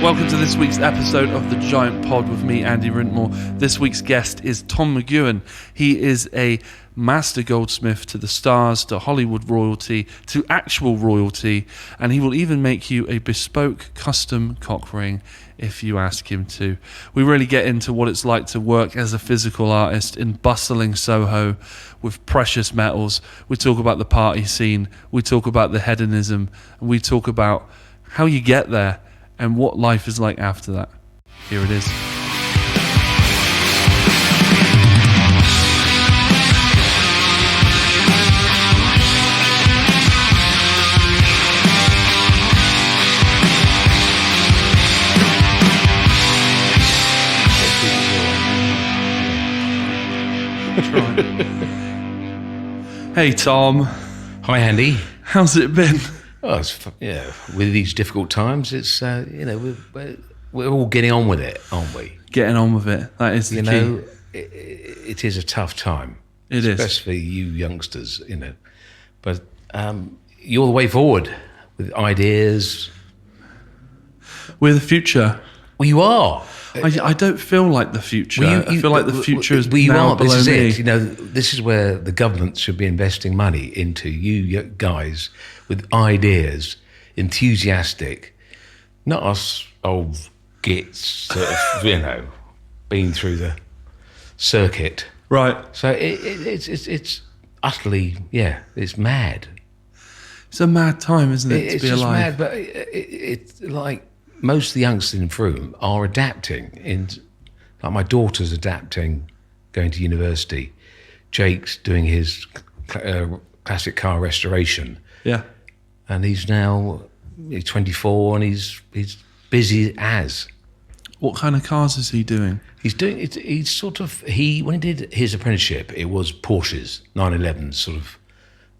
Welcome to this week's episode of The Giant Pod with me, Andy Wrintmore. This week's guest is Tom Mcewan. He is a Master Goldsmith to the stars, to Hollywood royalty, to actual royalty, and he will even make you a bespoke custom cock ring if you ask him to. We really get into what it's like to work as a physical artist in bustling Soho with precious metals. We talk about the party scene, we talk about the hedonism, and we talk about how you get there and what life is like after that. Here it is. Hey Tom. Hi Andy. How's it been? Oh, with these difficult times, it's we're all getting on with it, aren't we? Getting on with it. That is the key. It is a tough time. It is, especially you youngsters. But you're the way forward with ideas. We're the future. Well, you are. I don't feel like the future. I feel like the future is now below this is me. it. This is where the government should be investing money into you guys with ideas, enthusiastic, not us old gits that have, been through the circuit. Right. So it's utterly, it's mad. It's a mad time, isn't it, to be alive? It's mad, but it's like most of the youngsters in Frome are adapting. Like my daughter's adapting, going to university. Jake's doing his classic car restoration. Yeah. And he's 24 and he's busy as. What kind of cars is he doing? When he did his apprenticeship, it was Porsches, 911s, sort of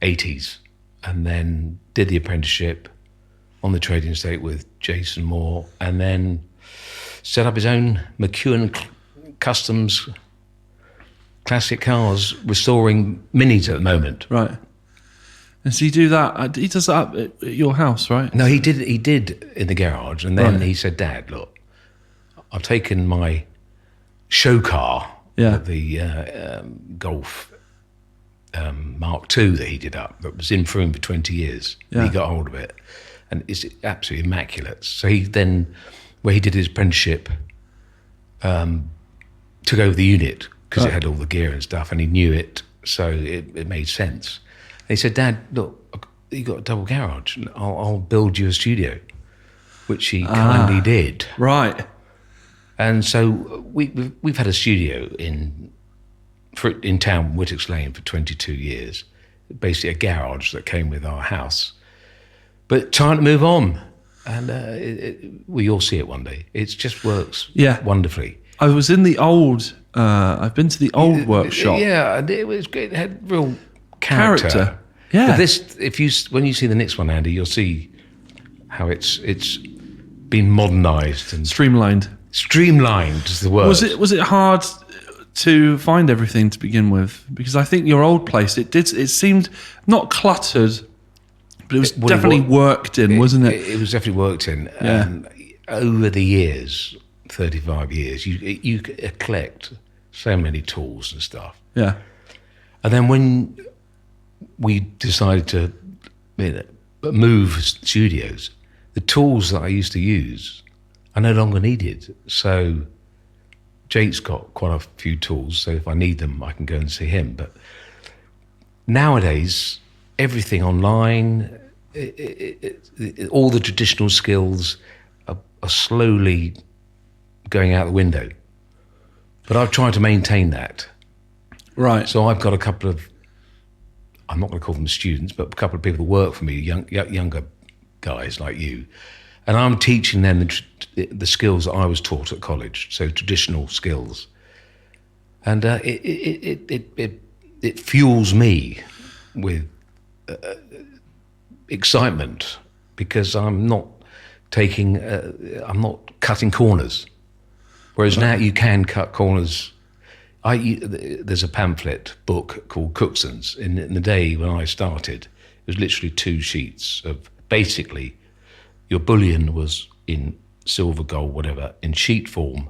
80s. And then did the apprenticeship on the trading estate with Jason Moore, and then set up his own Mcewan Customs classic cars, restoring Minis at the moment. Right. And so you do that, he does that at your house, right? No, he did in the garage, and then he said, Dad, look, I've taken my show car, the Golf Mark II that he did up, that was in Frome for 20 years. Yeah. He got hold of it. And it's absolutely immaculate. So he then, where he did his apprenticeship, took over the unit because it had all the gear and stuff, and he knew it, so it made sense. And he said, Dad, look, you got a double garage. I'll build you a studio, which he kindly did. Right. And so we've had a studio in town, Whittock's Lane, for 22 years. Basically a garage that came with our house. But time to move on, and you'll see it one day. It just works wonderfully. I was in the old, I've been to the old workshop. Yeah, it was great. It had real character. Yeah. But when you see the next one, Andy, you'll see how it's been modernised and streamlined. Streamlined is the word. Was it hard to find everything to begin with? Because I think your old place, it seemed not cluttered, but it was definitely worked in, wasn't it? It was definitely worked in. Yeah. Over the years, 35 years, you collect so many tools and stuff. Yeah. And then when we decided to move studios, the tools that I used to use are no longer needed. So Jake's got quite a few tools, so if I need them, I can go and see him. But nowadays, everything online, all the traditional skills are slowly going out the window. But I've tried to maintain that. Right. So I've got a couple of, I'm not going to call them students, but a couple of people that work for me, younger guys like you. And I'm teaching them the skills that I was taught at college, so traditional skills. And it fuels me with excitement, because I'm not cutting corners. Whereas now you can cut corners. There's a pamphlet book called Cookson's. In the day when I started, it was literally 2 sheets of basically your bullion was in silver, gold, whatever, in sheet form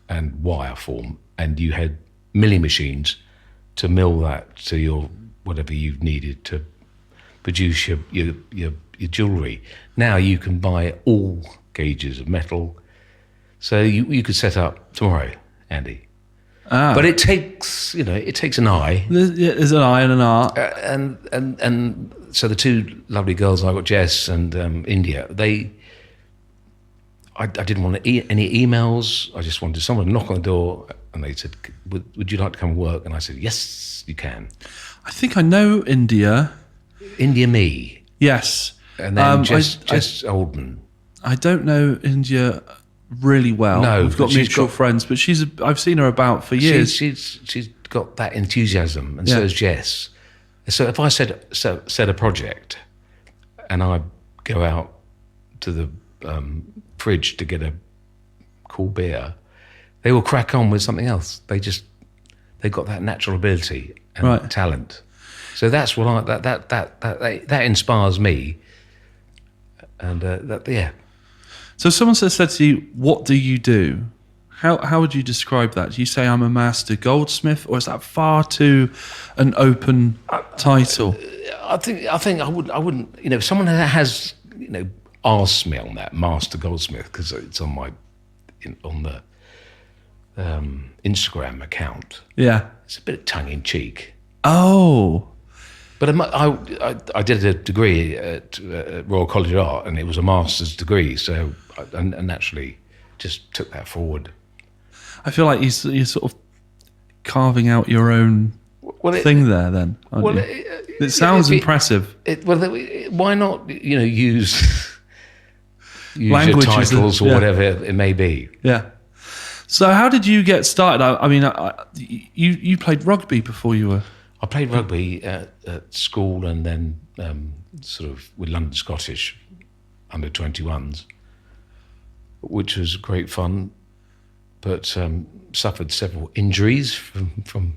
and wire form, and you had milling machines to mill that to your whatever you needed to produce your jewellery. Now you can buy all gauges of metal, so you could set up tomorrow, Andy. But it takes an eye. There's an eye and an art. And so the two lovely girls I got, Jess and India, I didn't want any emails. I just wanted someone to knock on the door, and they said, would you like to come and work? And I said, yes, you can. I think I know India. India me. Yes. And then Jess Oldman. I don't know India really well. No, we've got mutual friends, but I've seen her about for years. She's got that enthusiasm, and so has Jess. So if I set a project, and I go out to the fridge to get a cool beer, they will crack on with something else. They've got that natural ability and talent. So that's what that inspires me. And So someone said to you, "What do you do?" How would you describe that? Do you say I'm a master goldsmith, or is that far too an open title? I think I wouldn't. If someone has asked me on that master goldsmith, because it's on the Instagram account. Yeah, it's a bit of tongue in cheek. Oh. But I did a degree at Royal College of Art, and it was a master's degree, so I naturally just took that forward. I feel like you're sort of carving out your own thing there then, aren't you? It sounds impressive. Why not, use language your titles or whatever it may be. Yeah. So how did you get started? I mean, you played rugby before you were... I played rugby at school, and then sort of with London Scottish under 21s, which was great fun, but suffered several injuries from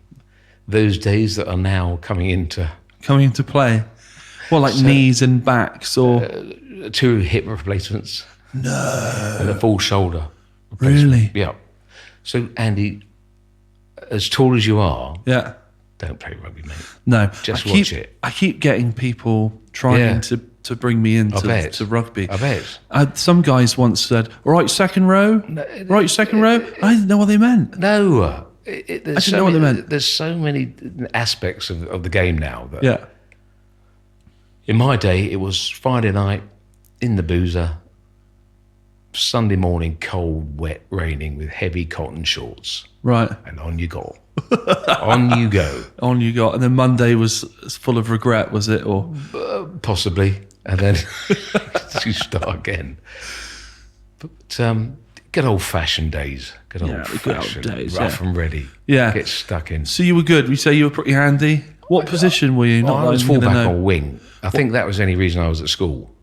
those days that are now coming into play. Well, like knees and backs, or 2 hip replacements. No. And a full shoulder replacement. Really? Yeah. So Andy, as tall as you are, yeah, don't play rugby, mate. No, just watch it. I keep getting people trying to bring me into to rugby. I bet. Some guys once said, "All right, second row." Right, second row. I didn't know what they meant. No, I didn't know what they meant. There's so many aspects of the game now. That In my day, it was Friday night in the boozer, Sunday morning, cold, wet, raining with heavy cotton shorts. Right. And on you go. On you go. On you go. And then Monday was full of regret, was it? Or possibly. And then you start again. But good old-fashioned days. Good old-fashioned days. Rough and ready. Yeah. Get stuck in. So you were good. We say you were pretty handy. What position were you? I was fullback on wing. I think that was the only reason I was at school.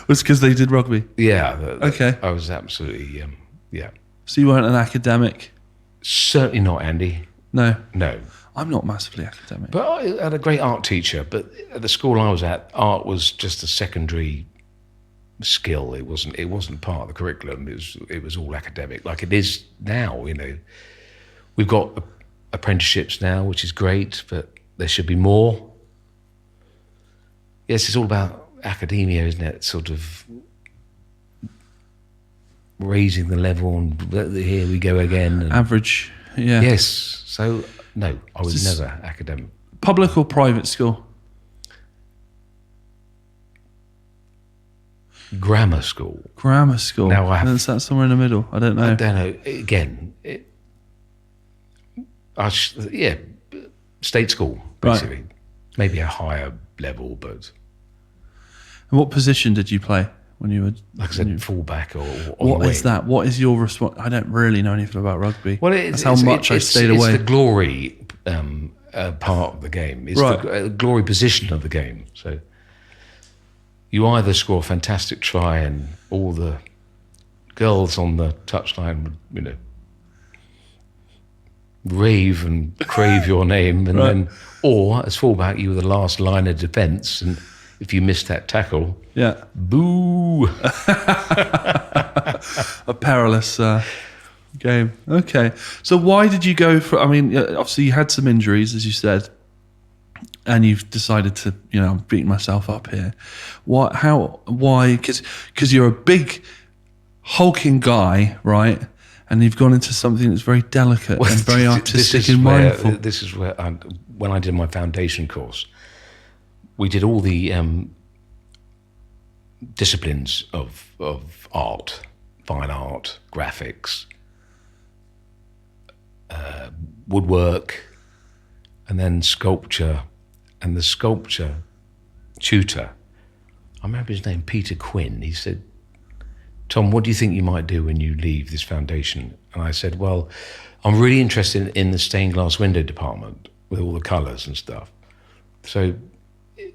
Was because they did rugby? Yeah. Okay. I was absolutely, yeah. So you weren't an academic? Certainly not, Andy. No. I'm not massively academic. But I had a great art teacher. But at the school I was at, art was just a secondary skill. It wasn't part of the curriculum. It was all academic, like it is now. We've got apprenticeships now, which is great, but there should be more. Yes, it's all about academia, isn't it? Sort of raising the level, and here we go again. And average, yeah. Yes. So no, I was never academic. Public or private school? Grammar school. Grammar school. Now is that somewhere in the middle? I don't know. I don't know. Again, state school basically. Right. Maybe a higher level, but. And what position did you play when you were? Like I said, fullback or what is that? What is your response? I don't really know anything about rugby. Well, that's how much I stayed away. It's the glory part of the game. It's the glory position of the game. So you either score a fantastic try and all the girls on the touchline would, rave and crave your name, and then, or as fullback, you were the last line of defence, and if you missed that tackle, Yeah. boo. A perilous game. Okay. So why did you go for, I mean, obviously you had some injuries, as you said, and you've decided to, I'm beating myself up here. Why? Because you're a big, hulking guy, right? And you've gone into something that's very delicate and very artistic and mindful. This is where, when I did my foundation course, we did all the disciplines of art, fine art, graphics, woodwork, and then sculpture. And the sculpture tutor, I remember his name, Peter Quinn, he said, Tom, what do you think you might do when you leave this foundation? And I said, well, I'm really interested in the stained glass window department with all the colours and stuff. So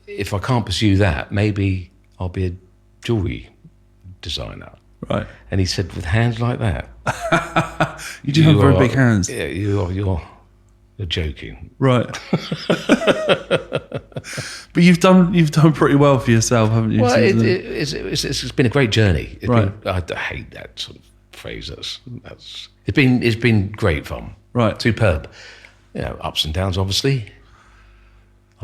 if I can't pursue that, maybe I'll be a jewellery designer. Right. And he said, with hands like that? You do have very big hands. Yeah, you're joking. Right. But you've done pretty well for yourself, haven't you? Well, it's been a great journey. Right. I hate that sort of phrase. It's been great fun. Right. Superb. Ups and downs, obviously.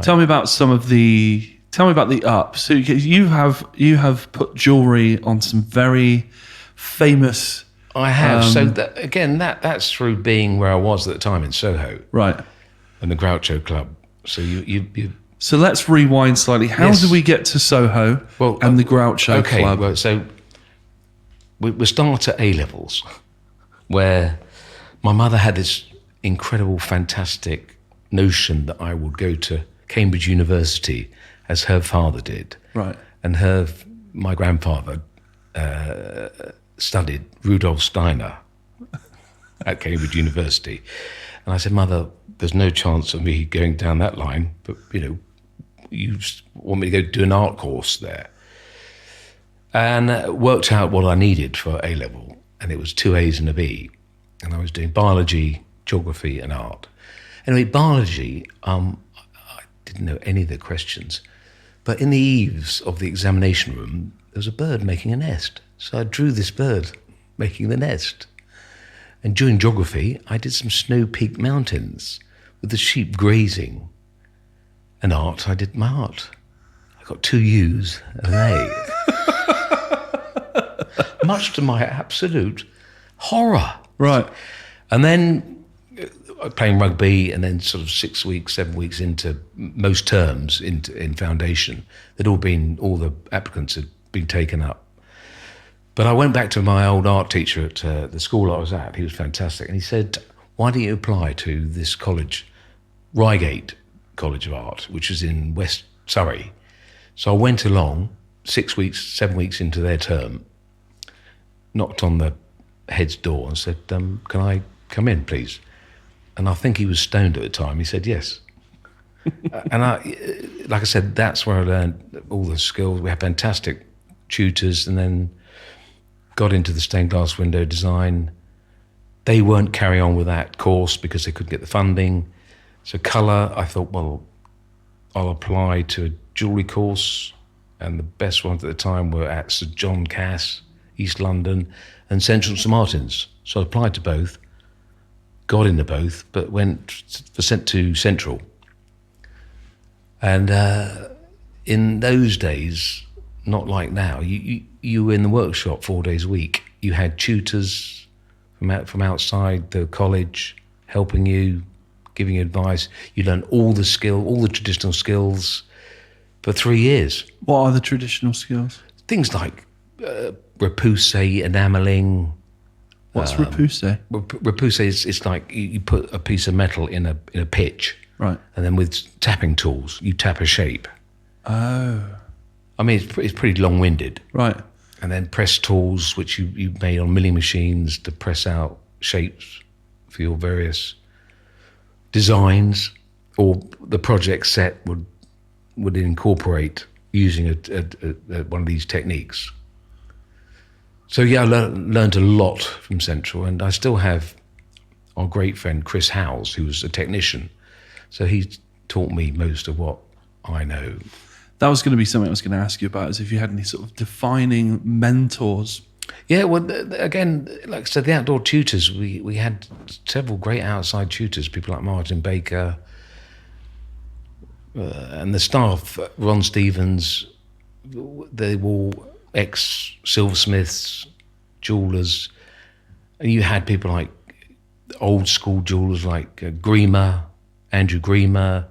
Tell me about the ups. So you have put jewellery on some very famous. I have. So that's through being where I was at the time in Soho. Right. And the Groucho Club. So you So let's rewind slightly. How do we get to Soho and the Groucho Club? Well, so we start at A-levels, where my mother had this incredible, fantastic notion that I would go to Cambridge University, as her father did. Right. And my grandfather studied Rudolf Steiner at Cambridge University. And I said, Mother, there's no chance of me going down that line, but, you want me to go do an art course there. And worked out what I needed for A-level, and it was 2 A's and a B. And I was doing biology, geography, and art. Anyway, biology, I didn't know any of the questions, but in the eaves of the examination room, there was a bird making a nest. So I drew this bird making the nest. And during geography, I did some snow-peaked mountains with the sheep grazing. And art, I did my art. I got 2 U's and an A. Much to my absolute horror. Right. And then playing rugby, and then sort of 6 weeks, 7 weeks into most terms in foundation, all the applicants had been taken up. But I went back to my old art teacher at the school I was at. He was fantastic. And he said, why don't you apply to this college, Reigate College of Art, which is in West Surrey. So I went along 6 weeks, 7 weeks into their term, knocked on the head's door and said, can I come in, please? And I think he was stoned at the time. He said, yes. And like I said, that's where I learned all the skills. We had fantastic tutors, and then got into the stained glass window design. They weren't carrying on with that course because they couldn't get the funding. So colour, I thought, well, I'll apply to a jewellery course, and the best ones at the time were at Sir John Cass, East London, and Central St Martin's. So I applied to both, got into both, but sent to Central. And in those days, not like now, you were in the workshop 4 days a week. You had tutors from outside the college helping you, giving you advice. You learned all the traditional skills for 3 years. What are the traditional skills? Things like repoussé, enamelling. What's repoussé? Repoussé is like you put a piece of metal in a pitch. Right. And then with tapping tools, you tap a shape. Oh. I mean, it's pretty long-winded. Right. And then press tools, which you made on milling machines to press out shapes for your various designs, or the project set would incorporate using one of these techniques. So yeah, I learned a lot from Central, and I still have our great friend Chris Howes, who was a technician. So he taught me most of what I know. That was going to be something I was going to ask you about, is if you had any sort of defining mentors. Yeah, well, again, like I said, the outdoor tutors, we had several great outside tutors, people like Martin Baker, and the staff, Ron Stevens, they were all ex-silversmiths, jewellers, and you had people like old school jewellers like Andrew Greemer,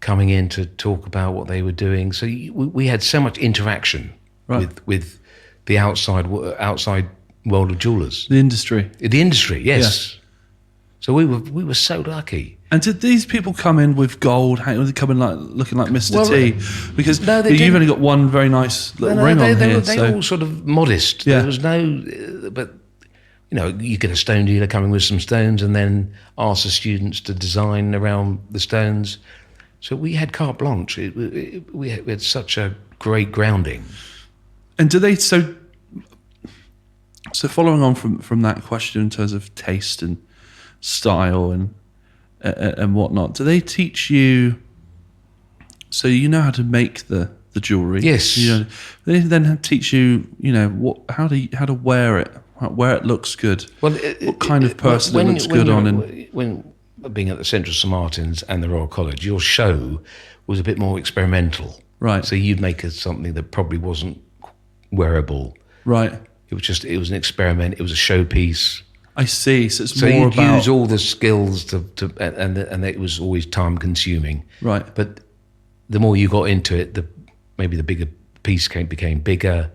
coming in to talk about what they were doing. So we had so much interaction with the outside world of jewellers. The industry. The industry, yes. Yeah. So we were so lucky. And did these people come in with gold? Did they come in like looking like Mr. T? Because you've only got one very nice little ring on here. They were all sort of modest. Yeah. There was no, but you get a stone dealer coming with some stones and then ask the students to design around the stones. So we had carte blanche. We had such a great grounding. And do they so following on from that question in terms of taste and style and whatnot, do they teach you so you know how to make the jewelry? Yes. They then teach you how to wear it looks good. Well, what kind of person it looks good on. And when being at the Central St Martin's and the Royal College, your show was a bit more experimental. Right. So you'd make something that probably wasn't wearable. Right. It was an experiment. It was a showpiece. I see. So it's more about... use all the skills and it was always time consuming. Right. But the more you got into it, maybe the bigger piece became bigger.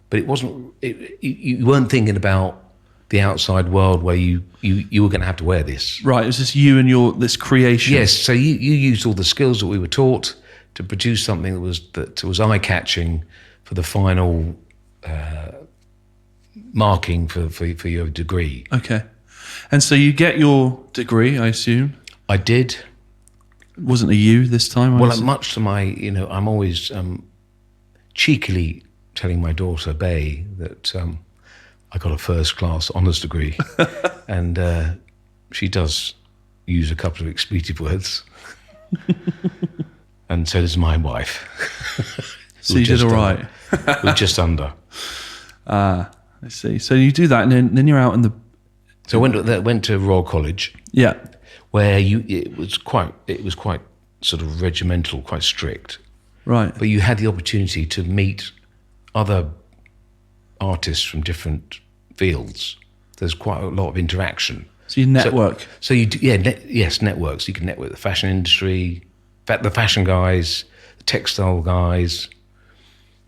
But it wasn't. You weren't thinking about the outside world where you were going to have to wear this. Right. It was just you and this creation. Yes. So you used all the skills that we were taught to produce something that was eye catching for the final marking for your degree. Okay. And so you get your degree, I assume? I did. Wasn't a U this time? Much to my, I'm always cheekily telling my daughter, Bay, that I got a first class honours degree. And she does use a couple of expletive words. And so does my wife. So you did all right. We're just under. I see. So you do that, and then you're out in the. So I went to Royal College. Yeah. Where it was quite sort of regimental, quite strict. Right. But you had the opportunity to meet other artists from different fields. There's quite a lot of interaction. So you network. So you networks. You can network the fashion industry, the fashion guys, the textile guys.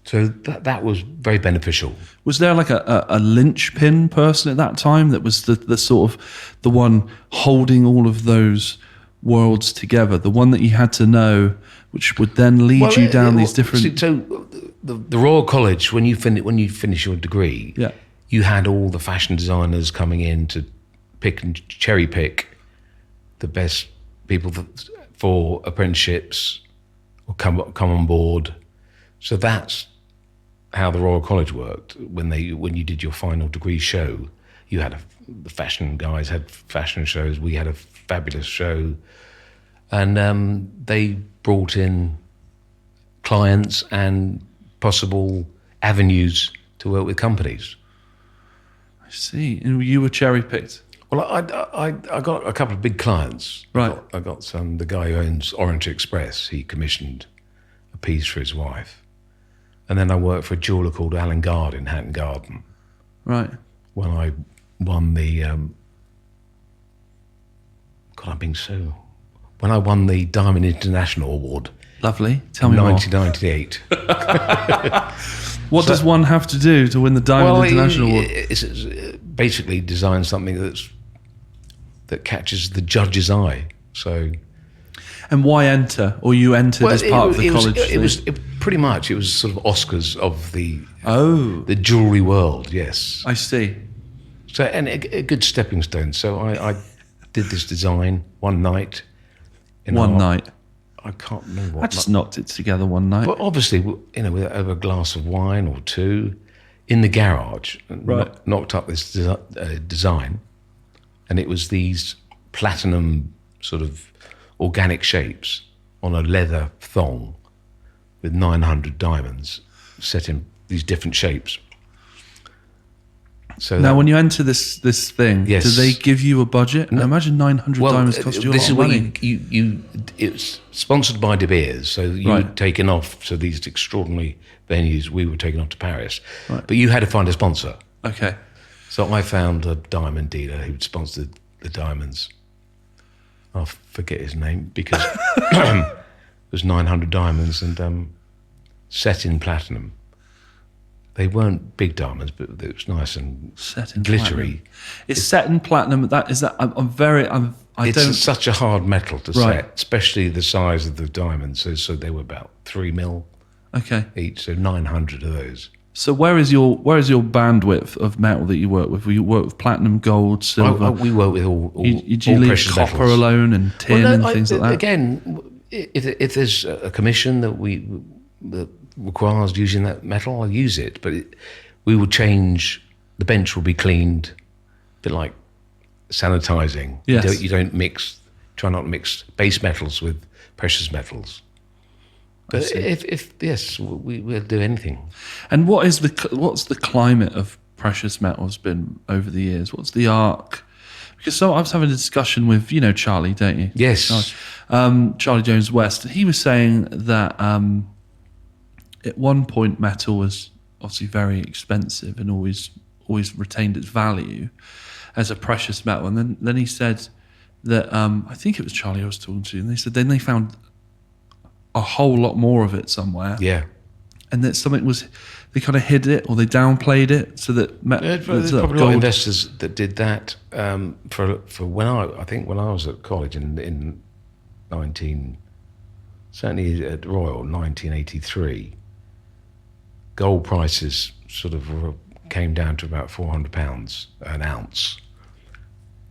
So that was very beneficial. Was there like a linchpin person at that time that was the sort of the one holding all of those worlds together, the one that you had to know, which would then lead you down these different... So the Royal College, when you finish your degree, yeah, you had all the fashion designers coming in to pick and cherry pick the best people for apprenticeships or come on board. So that's how the Royal College worked. When you did your final degree show, you had the fashion guys had fashion shows. We had a fabulous show, and they brought in clients and possible avenues to work with companies. I see. And you were cherry picked. Well, I got a couple of big clients. Right. I got the guy who owns Orient Express. He commissioned a piece for his wife. And then I worked for a jeweller called Alan Gard in Hatton Garden. Right. When I won the... When I won the Diamond International Award. Lovely. Tell me more. 1998. What does one have to do to win the Diamond International Award? It's basically design something that catches the judge's eye. So... And why enter? Or you entered as part of the college? It was pretty much. It was sort of Oscars of the jewellery world. Yes, I see. So and a good stepping stone. So I did this design one night. I can't remember. I just knocked it together one night. But obviously, with over a glass of wine or two, in the garage, right. knocked up this design, and it was these platinum sort of organic shapes on a leather thong with 900 diamonds set in these different shapes. So now, when you enter this thing, Yes. do they give you a budget? I imagine 900 diamonds cost you a lot of money. It's sponsored by De Beers, so you were Right. taken off to these extraordinary venues. We were taken off to Paris, Right. but you had to find a sponsor. Okay. So I found a diamond dealer who'd sponsored the diamonds. I forget his name because it was 900 diamonds and set in platinum. They weren't big diamonds, but it was nice and Set in glittery. platinum. It's set in platinum. I It's don't. such a hard metal to Right. set, especially the size of the diamonds. So they were about 3 mil Okay. each, so 900 of those. So where is your bandwidth of metal that you work with? You work with platinum, gold, silver. We work with all do you all leave precious copper metals. alone and tin Well, and no, things like that? Again, if there's a commission that requires using that metal, I'll use it. But we will change. The bench will be cleaned, a bit like sanitizing. Yes. You don't mix. Try not to mix base metals with precious metals. But if yes, we'll do anything. And what's the climate of precious metals been over the years? What's the arc? Because I was having a discussion with Charlie, don't you? Yes. Charlie Jones West. He was saying that at one point metal was obviously very expensive and always retained its value as a precious metal. And then he said that I think it was Charlie I was talking to, and they said then they found a whole lot more of it somewhere. Yeah. And that something was, they kind of hid it or they downplayed it so that There's probably a lot of investors that did that for when I think when I was at college in certainly at Royal 1983, gold prices sort of came down to about £400 an ounce,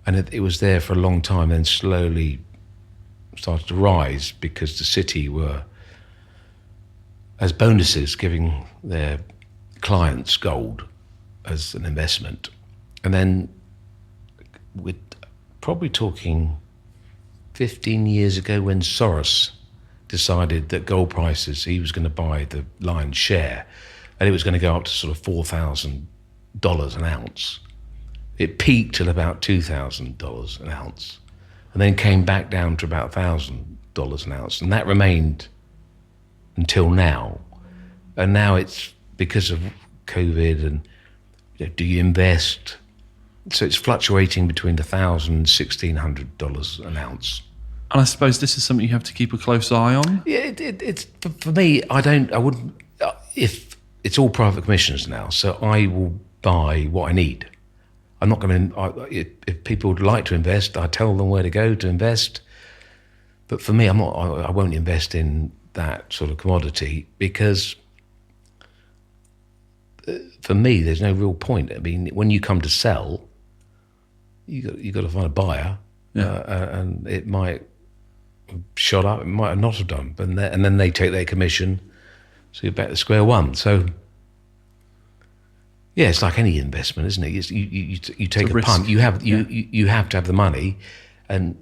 and it was there for a long time, then slowly started to rise because the city were, as bonuses, giving their clients gold as an investment. And then we're probably talking 15 years ago when Soros decided that gold prices, he was going to buy the lion's share, and it was going to go up to sort of $4,000 an ounce. It peaked at about $2,000 an ounce, and then came back down to about $1,000 an ounce, and that remained until now. And now it's because of COVID and do you invest? So it's fluctuating between $1,000 and $1,600 an ounce. And I suppose this is something you have to keep a close eye on. Yeah, it's for me. I wouldn't. If it's all private commissions now, so I will buy what I need. I'm not going to. If people would like to invest, I tell them where to go to invest. But for me, I'm not. I won't invest in that sort of commodity because for me, there's no real point. I mean, when you come to sell, you got to find a buyer, and it might have shot up, it might have not have done, and then they take their commission, so you're back to square one. So. Yeah, it's like any investment, isn't it? You take a punt. You have to have the money, and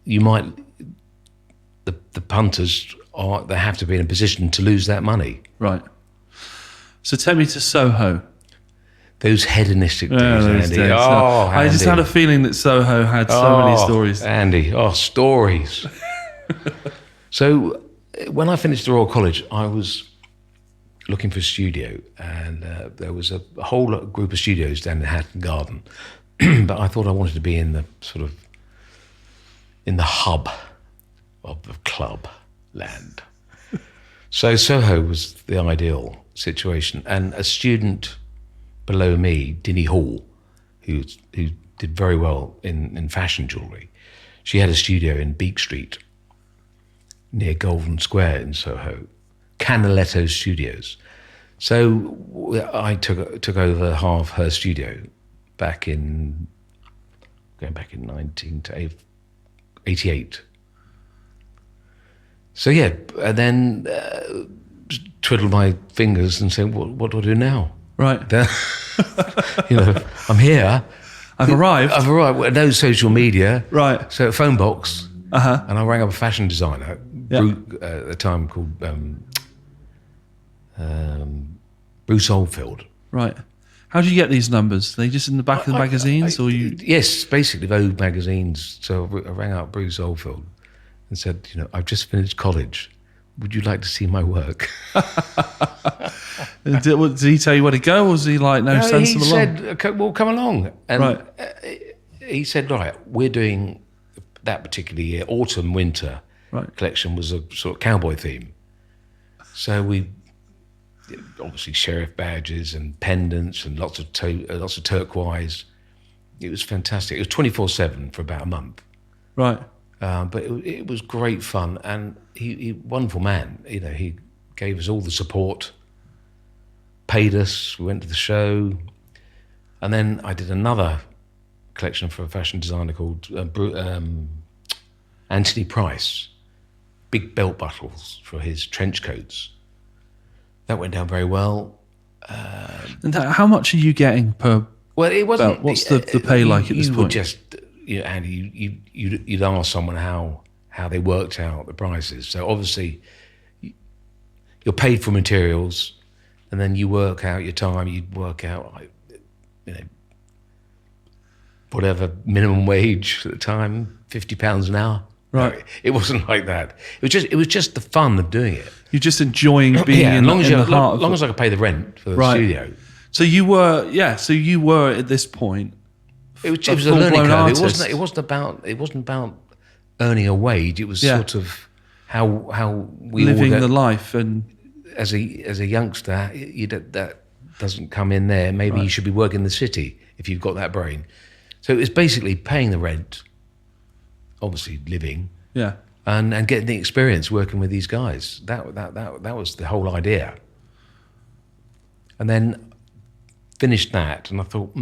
you might. The punters they have to be in a position to lose that money. Right. So take me to Soho. Those hedonistic days, those Andy. days. Oh, I just had a feeling that Soho had so many stories. Andy, stories. So when I finished the Royal College, I was looking for a studio, and there was a whole group of studios down in Hatton Garden, but I thought I wanted to be in the sort of in the hub of the club land. So Soho was the ideal situation, and a student below me, Dinny Hall, who did very well in fashion jewellery, she had a studio in Beak Street near Golden Square in Soho. Canaletto Studios. So I took over half her studio going back in 1988. So yeah, and then twiddled my fingers and said, what do I do now? Right. I'm here. I've arrived. No social media. Right. So phone box. Uh-huh. And I rang up a fashion designer, Yeah. at the time called Bruce Oldfield. Right. How do you get these numbers? Are they just in the back of the magazines, or you? Yes, basically Vogue magazines. So I rang up Bruce Oldfield and said, I've just finished college. Would you like to see my work? Did he tell you where to go, or was he like, no, send he them along? said, okay, well, come along. And Right. He said, right, we're doing that particular year, autumn, winter Right. collection was a sort of cowboy theme. So we, obviously sheriff badges and pendants and lots of turquoise. It was fantastic. It was 24/7 for about a month. Right. But it was great fun, and he wonderful man. He gave us all the support, paid us. We went to the show, and then I did another collection for a fashion designer called Anthony Price. Big belt buckles for his trench coats. That went down very well. And how much are you getting per? Well, it wasn't. Belt? What's the pay like at this you point? Would just, Andy, you'd ask someone how they worked out the prices. So obviously, you're paid for materials, and then you work out your time. You'd work out, whatever minimum wage at the time, £50 an hour. Right. No, it wasn't like that. It was just the fun of doing it. You're just enjoying being as in long the heart as long as I could pay the rent for the Right. studio. So you were at this point. It was a learning full-blown curve. artist. It wasn't about earning a wage. It was sort of how we living all the life, and as a youngster, that doesn't come in there. Maybe you should be working in the city if you've got that brain. So it's basically paying the rent, obviously living, yeah. and getting the experience working with these guys. That was the whole idea. And then finished that, and I thought,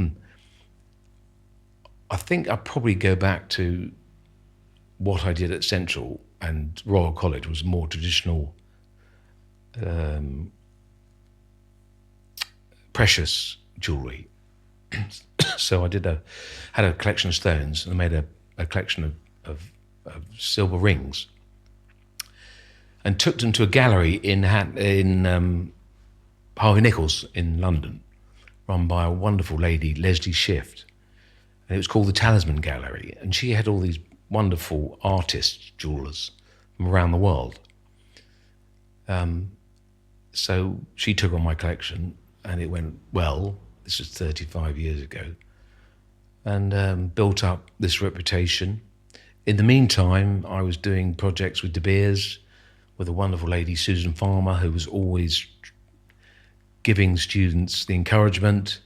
I think I'd probably go back to what I did at Central and Royal College was more traditional, precious jewellery. So I had a collection of stones, and I made a collection of silver rings, and took them to a gallery in Harvey Nichols in London, run by a wonderful lady, Leslie Shift. And it was called the Talisman Gallery. And she had all these wonderful artists, jewellers from around the world. So she took on my collection, and it went well. This was 35 years ago. And built up this reputation. In the meantime, I was doing projects with De Beers, with a wonderful lady, Susan Farmer, who was always giving students the encouragement.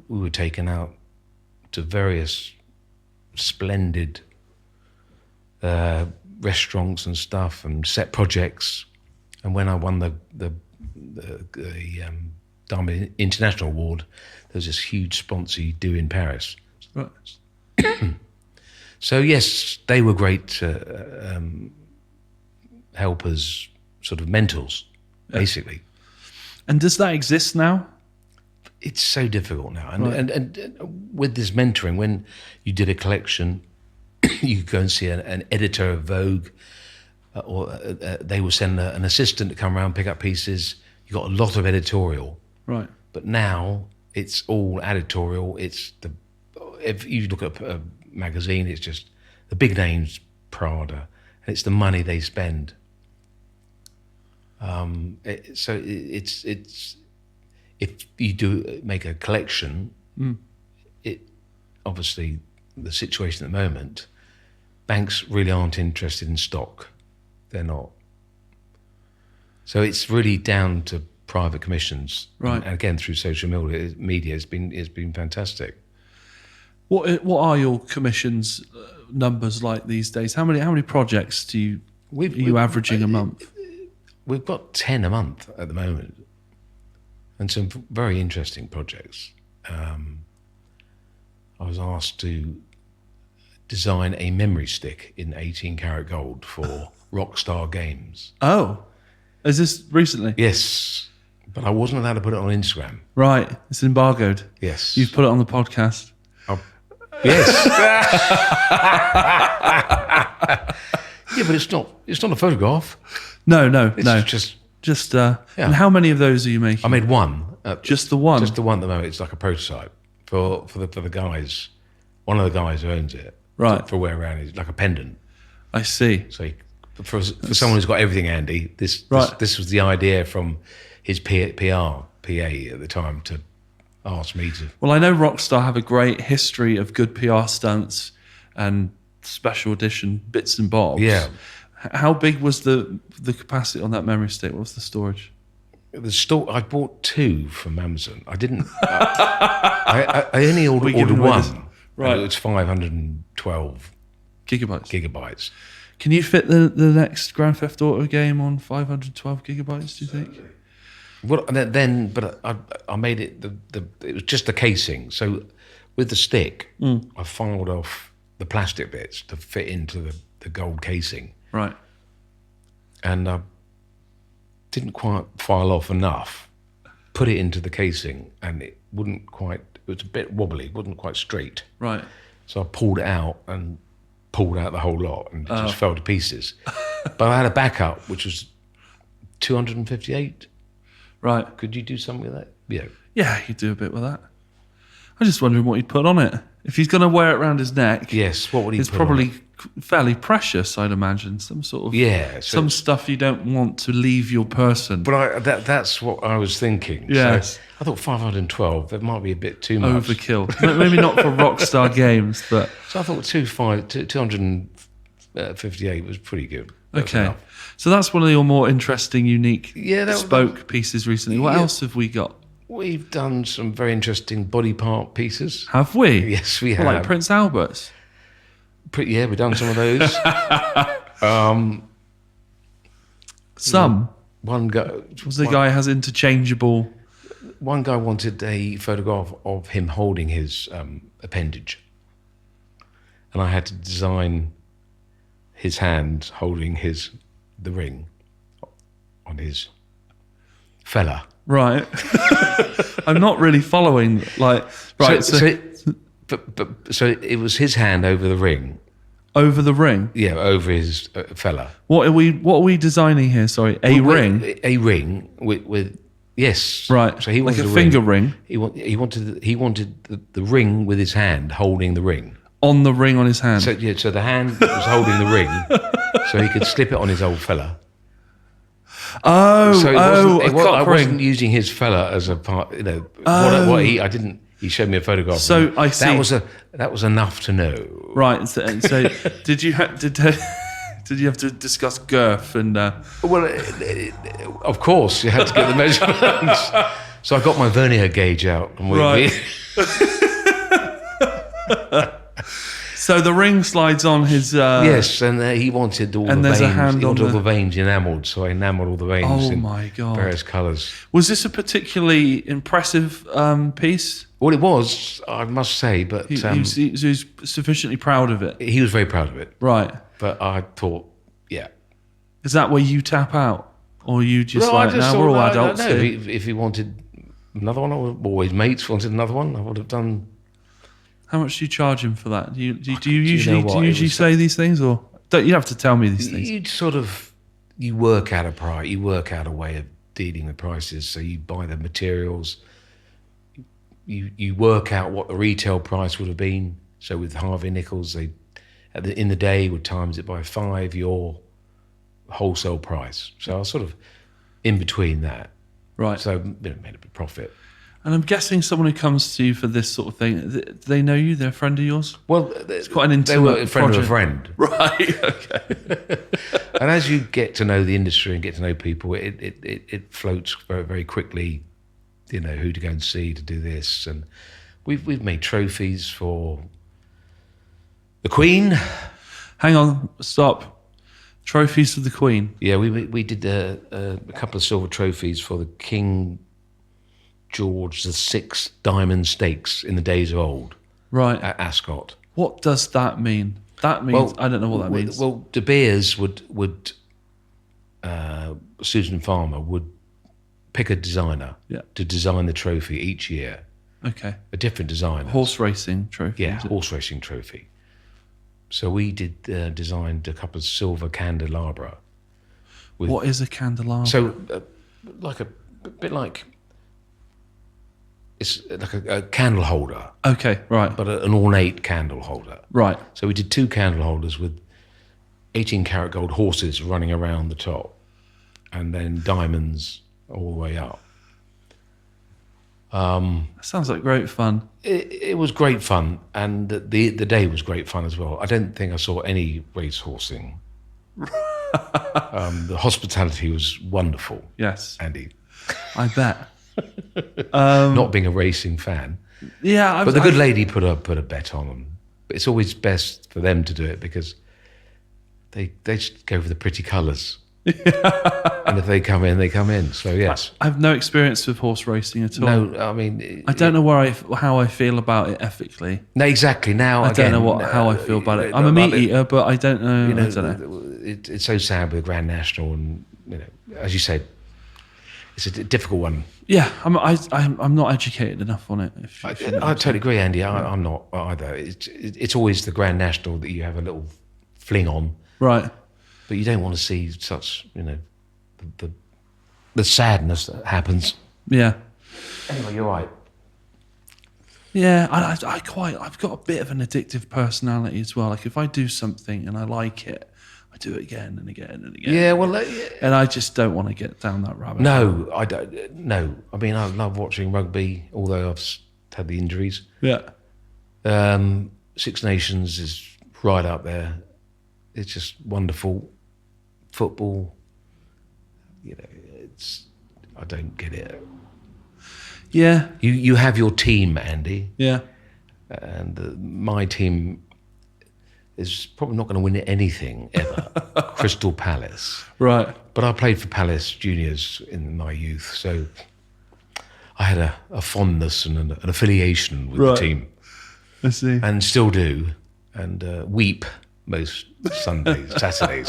We were taken out to various splendid restaurants and stuff, and set projects. And when I won the Diamond International Award, there was this huge sponsor do in Paris. Right. So yes, they were great helpers, sort of mentors, basically. And does that exist now? It's so difficult now, and with this mentoring, when you did a collection, you could go and see an editor of Vogue, or they will send an assistant to come around, pick up pieces. You got a lot of editorial, Right. but now it's all editorial. If you look at a magazine, it's just the big names, Prada, and it's the money they spend. If you do make a collection, it obviously the situation at the moment, banks really aren't interested in stock. They're not. So it's really down to private commissions. Right. And again, through social media, it's been fantastic. What are your commissions numbers like these days? How many projects are you averaging a month? We've got 10 a month at the moment, and some very interesting projects. I was asked to design a memory stick in 18 karat gold for Rockstar Games. Oh, is this recently? Yes, but I wasn't allowed to put it on Instagram. Right, it's embargoed. Yes. You've put it on the podcast. Yes. Yeah, but it's not a photograph. No. It's just And how many of those are you making? I made one, Just the one? Just the one at the moment. It's like a prototype for the guys. One of the guys who owns it. Right. For wear around. It's like a pendant. I see. So for someone who's got everything, Andy, this was the idea from his PA at the time to ask me to. Well, I know Rockstar have a great history of good PR stunts and special edition bits and bobs. Yeah. How big was the capacity on that memory stick? What was the storage? I bought 2 from Amazon. I didn't. I only ordered one. Right. It was 512 gigabytes. Can you fit the next Grand Theft Auto game on 512 gigabytes, do you think? Well, but I made it. It was just the casing. So with the stick, I filed off the plastic bits to fit into the gold casing. Right. And I didn't quite file off enough. Put it into the casing, and it wouldn't quite. It was a bit wobbly. It wasn't quite straight. Right. So I pulled it out and pulled out the whole lot, and it just fell to pieces. But I had a backup, which was 258. Right. Could you do something with that? Yeah. Yeah, you could do a bit with that. I'm just wondering what he'd put on it. If he's going to wear it around his neck, yes. What would he? It's put probably on it? Fairly precious, I'd imagine. Some sort of some stuff you don't want to leave your person. But that's what I was thinking. Yes. So I thought 512. That might be a bit too much. Overkill. Maybe not for Rockstar games, but so I thought 258 was pretty good. Okay. So that's one of your more interesting, unique, bespoke pieces recently. What else have we got? We've done some very interesting body part pieces. Have we? Yes, we have. Like Prince Albert's? We've done some of those. Some? One guy... Was the guy has interchangeable... One guy wanted a photograph of him holding his appendage. And I had to design his hand holding the ring on his fella. Right. I'm not really following. So it was his hand over the ring. Over the ring? Yeah, over his fella. What are we designing here? Sorry, ring. A ring with yes. Right. So he like wanted a finger ring. He wanted the ring with his hand holding the ring. On the ring on his hand. So the hand was holding the ring, so he could slip it on his old fella. I wasn't using his fella as a part. I didn't. He showed me a photograph. So I see. That was enough to know. Right. So did you have to discuss girth and? Well, of course you had to get the measurements. So I got my vernier gauge out. And So the ring slides on his... yes, and he wanted all the veins. All the veins enamelled, so I enamelled all the veins in various colours. Was this a particularly impressive piece? Well, it was, I must say, but... He was sufficiently proud of it? He was very proud of it. Right. But I thought, yeah. Is that where you tap out? Or you just we're all adults I don't know. here. If he wanted another one, or his mates wanted another one, I would have done... How much do you charge him for that? Do you usually say these things, or don't you have to tell me these things? You work out a price. You work out a way of dealing with prices. So you buy the materials. You work out what the retail price would have been. So with Harvey Nichols, in the day would times it by 5 your wholesale price. So I was sort of in between that. Right. So made a bit of profit. And I'm guessing someone who comes to you for this sort of thing, do they know you? They're a friend of yours? Well, it's quite an intimate they were a friend project. of a friend. Right, okay. And as you get to know the industry and get to know people, it floats very, very quickly, who to go and see to do this. And we've made trophies for the Queen. Hang on, stop. Trophies for the Queen? Yeah, we did a couple of silver trophies for the King George VI Diamond Stakes in the days of old. Right. At Ascot. What does that mean? That means, I don't know what that means. Well, De Beers would Susan Farmer would pick a designer to design the trophy each year. Okay. A different designer. Horse racing trophy. Yeah, horse racing trophy. So we designed a couple of silver candelabra. What is a candelabra? So, a bit like it's like a candle holder, Okay, right, but an ornate candle holder. right. So we did 2 candle holders with 18 karat gold horses running around the top, and then diamonds all the way up. That sounds like great fun. It was great fun, and the day was great fun as well. I don't think I saw any racehorsing. The hospitality was wonderful, Yes, Andy. I bet. Not being a racing fan, Yeah, but the good lady put a bet on them. But it's always best for them to do it because they just go for the pretty colours. And if they come in, they come in. So yes. I have no experience with horse racing at all. No, I mean, I don't know how I feel about it ethically. no, exactly. Now I don't know how I feel about it. I'm a meat eater, but I don't know. I don't know. It's so sad with Grand National, and as you said, it's a difficult one. Yeah, I'm not educated enough on it. I totally agree, Andy. I'm not either. It's always the Grand National that you have a little fling on, Right. but you don't want to see such, the sadness that happens. Yeah. Anyway, you're right. Yeah, I've got a bit of an addictive personality as well. Like if I do something and I like it, I do it again and again and again. Yeah, well, And I just don't want to get down that rabbit hole. no, I don't. No, I mean, I love watching rugby, although I've had the injuries. Yeah. Six Nations is right up there. It's just wonderful. Football, I don't get it. Yeah. You have your team, Andy, Yeah. and my team is probably not going to win anything ever. Crystal Palace. Right. But I played for Palace Juniors in my youth, so I had a fondness and an affiliation with the team, I see. and still do, and weep most Sundays, Saturdays.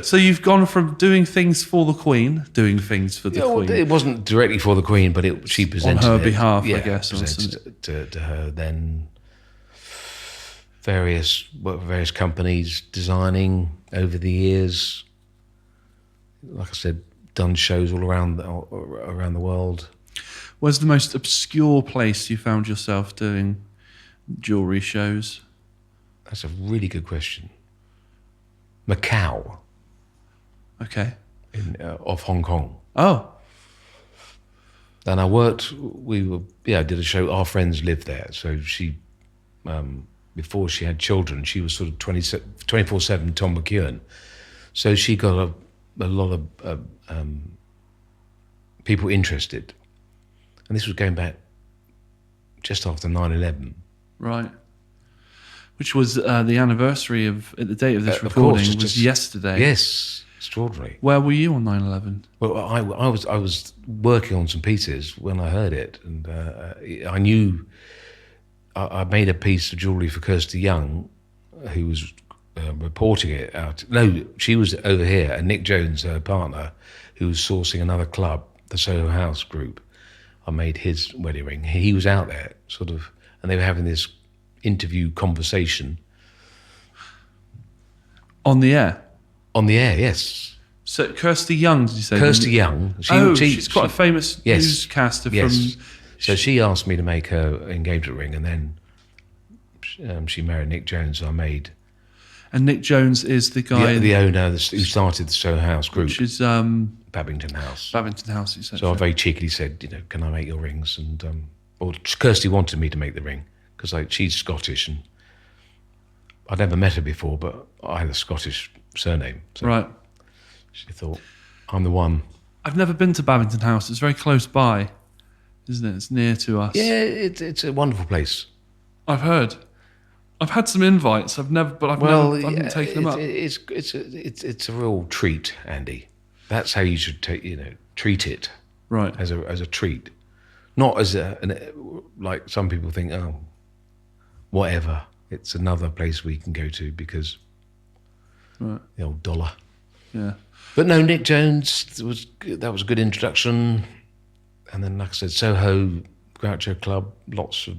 So you've gone from doing things for the Queen, doing things for the Queen. It wasn't directly for the Queen, but she presented her it. behalf, I Yeah, guess, presented it to her. Then various companies designing over the years. Like I said, done shows all around the world. Where's the most obscure place you found yourself doing jewellery shows? That's a really good question. Macau, Okay. off Hong Kong. Oh, And I did a show. Our friends lived there. So she, before she had children, she was sort of 24/7 Tom Mcewan. So she got a lot of people interested. And this was going back just after 9/11. right. Which was the anniversary of, at the date of this Of recording, course, was yesterday. Yes, extraordinary. Where were you on 9/11? Well, I was working on some pieces when I heard it, and I knew I made a piece of jewellery for Kirsty Young, who was reporting it out. No, she was over here, and Nick Jones, her partner, who was sourcing another club, the Soho House group. I made his wedding ring. He was out there, sort of, and they were having this interview conversation. On the air? On the air, yes. So Kirsty Young, did you say? Kirsty Young. She's quite a famous Yes. newscaster Yes. from... So she asked me to make her engagement ring, and then she married Nick Jones. So I made And Nick Jones is the guy... the owner who started the Soho House group, which is Babington House. Babington House, essentially. So I very cheekily said, can I make your rings? And well, Kirsty wanted me to make the ring because she's Scottish, and I'd never met her before, but I had a Scottish surname. So Right. she thought, I'm the one. I've never been to Babington House. It's very close by, isn't it? It's near to us. Yeah, it's a wonderful place. I've heard. I've had some invites. I haven't taken them up. It's a real treat, Andy. That's how you should treat it. Right. As a treat, not as like some people think. Oh, whatever. It's another place we can go to because the old dollar. Yeah. But no, Nick Jones that was a good introduction, and then like I said, Soho, Groucho Club, lots of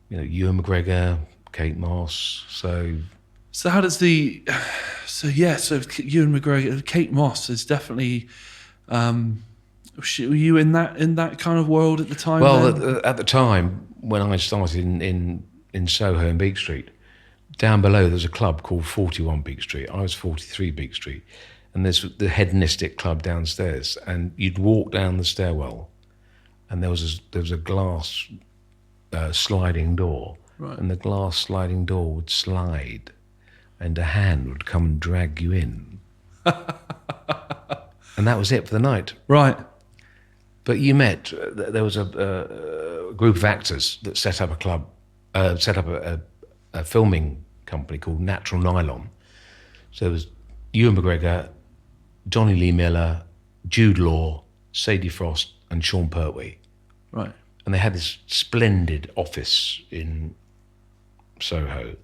Ewan McGregor, Kate Moss. So how does so Ewan McGregor, Kate Moss is definitely Were you in that kind of world at the time? Well, then? at the time when I started in Soho and Beak Street, down below there was a club called 41 Beak Street. I was 43 Beak Street, and there's the hedonistic club downstairs. And you'd walk down the stairwell, and there was a glass sliding door, Right. and the glass sliding door would slide, and a hand would come and drag you in, and that was it for the night. Right. But you met. There was a group of actors that set up a club, set up a filming company called Natural Nylon. So there was Ewan McGregor, Johnny Lee Miller, Jude Law, Sadie Frost, and Sean Pertwee. Right. And they had this splendid office in Soho.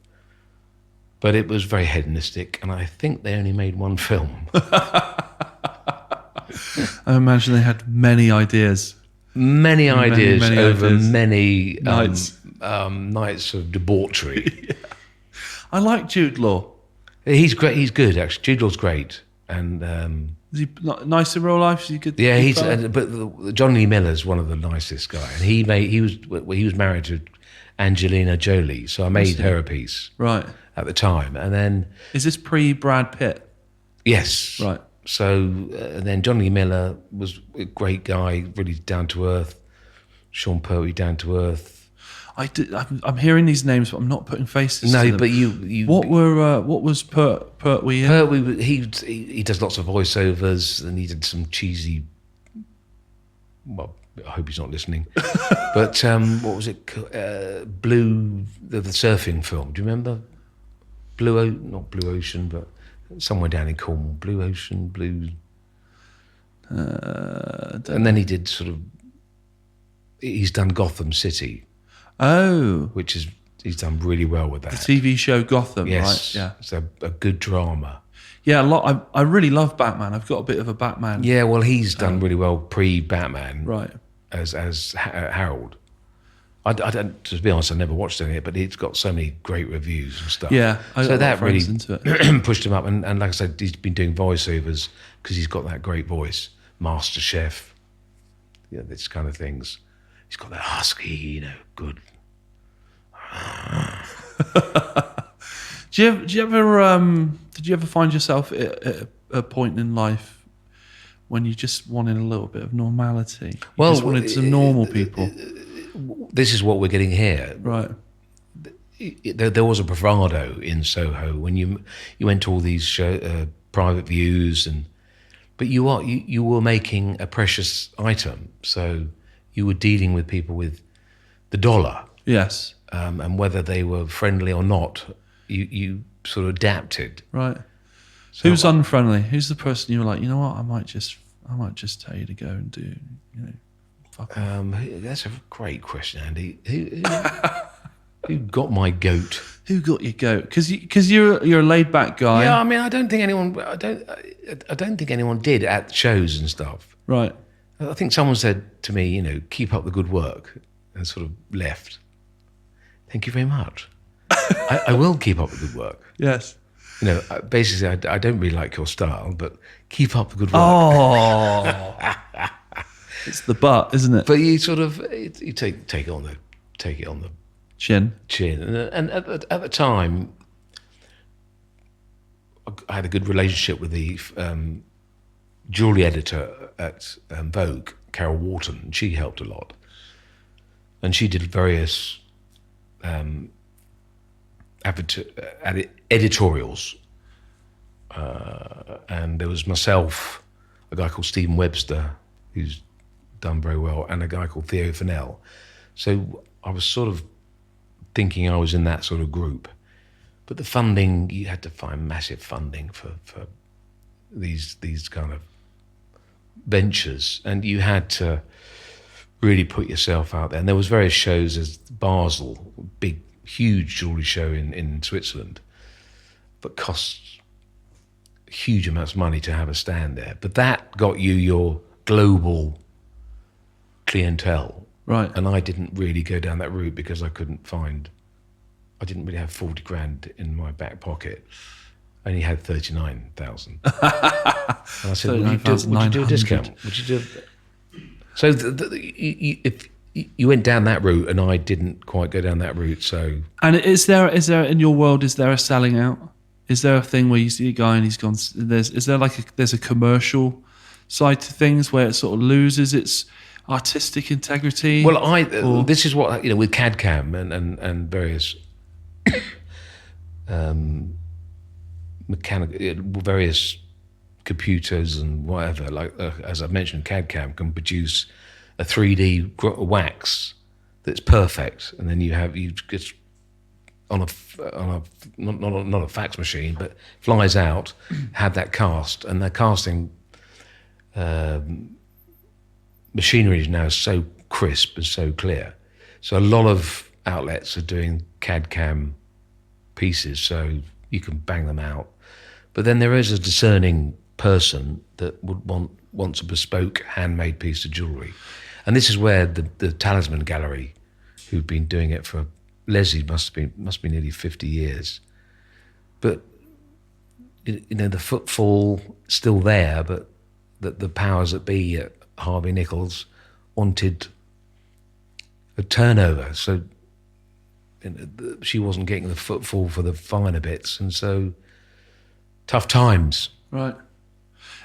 But it was very hedonistic, and I think they only made one film. I imagine they had many ideas. Many ideas over ideas. many Nights. nights of debauchery. Yeah. I like Jude Law. He's great. He's good, actually. Jude Law's great, and Is he nice in real life? Is he good? yeah, good he's. fella? But John Lee Miller's one of the nicest guys, and he was married to Angelina Jolie, so I made her a piece Right. at the time, and then Is this pre Brad Pitt? yes, Right. So and then John Lee Miller was a great guy, really down to earth. Sean Pertwee, down to earth. I'm hearing these names, but I'm not putting faces. to No, them. but you. What was Pertwee in? Pertwee, he does lots of voiceovers, and he did some cheesy. Well, I hope he's not listening. But what was it? Blue, the surfing film. Do you remember? Not Blue Ocean, but somewhere down in Cornwall. Blue Ocean, Blue. And then he did sort of. He's done Gotham City, Oh, which is he's done really well with that. the TV show Gotham, Yes, right? Yeah. it's a good drama. Yeah, a lot. I really love Batman. I've got a bit of a Batman. Yeah, well, he's done really well pre-Batman, Right. as Harold. I don't, to be honest, I never watched any of it, but it's got so many great reviews and stuff. Yeah, I got a so lot that of really friends into it. pushed him up. And like I said, he's been doing voiceovers because he's got that great voice, Master Chef, this kind of things. He's got that husky, good. Did you ever find yourself at a point in life when you just wanted a little bit of normality? You just wanted some normal people. This is what we're getting here. Right. There was a bravado in Soho when you went to all these private views, but you were making a precious item, so you were dealing with people with the dollar, Yes. and whether they were friendly or not, you sort of adapted. Right. Who's unfriendly? Who's the person you were like, you know what, I might just tell you to go and do, fuck off. That's a great question, Andy. Who got my goat? Who got your goat? Because you're a laid back guy. Yeah, I mean, I don't think anyone did at shows and stuff. Right. I think someone said to me, keep up the good work, and sort of left. Thank you very much. I will keep up the good work. Yes. Basically, I don't really like your style, but keep up the good work. Oh. It's the butt, isn't it? But you sort of you take it on the Chin. chin, and at the time, I had a good relationship with the jewelry editor at Vogue, Carol Wharton, and she helped a lot. And she did various editorials. And there was myself, a guy called Stephen Webster, who's done very well, and a guy called Theo Fennell. So I was sort of thinking I was in that sort of group. But the funding, you had to find massive funding for these kind of ventures, and you had to really put yourself out there. And there was various shows as Basel, big, huge jewelry show in Switzerland, but costs huge amounts of money to have a stand there. But that got you your global clientele. Right. And I didn't really go down that route because I didn't really have 40 grand in my back pocket. I only had 39,000. And I said, would you do a discount? Would you do So if you went down that route, and I didn't quite go down that route, so And is there in your world, is there a selling out? Is there a thing where you see a guy and he's gone? There's a commercial side to things where it sort of loses its artistic integrity? Well, this is what with CAD CAM and various various computers and whatever. Like as I mentioned, CAD CAM can produce a 3D wax that's perfect, and then you just on a not a fax machine, but flies out, have that cast, and that casting machinery is now so crisp and so clear. So a lot of outlets are doing CAD CAM pieces, so you can bang them out. But then there is a discerning person that would wants a bespoke handmade piece of jewellery. And this is where the Talisman Gallery, who've been doing it for, Leslie must be nearly 50 years. But the footfall still there, but the powers that be at Harvey Nichols wanted a turnover, so she wasn't getting the footfall for the finer bits, and so tough times. Right.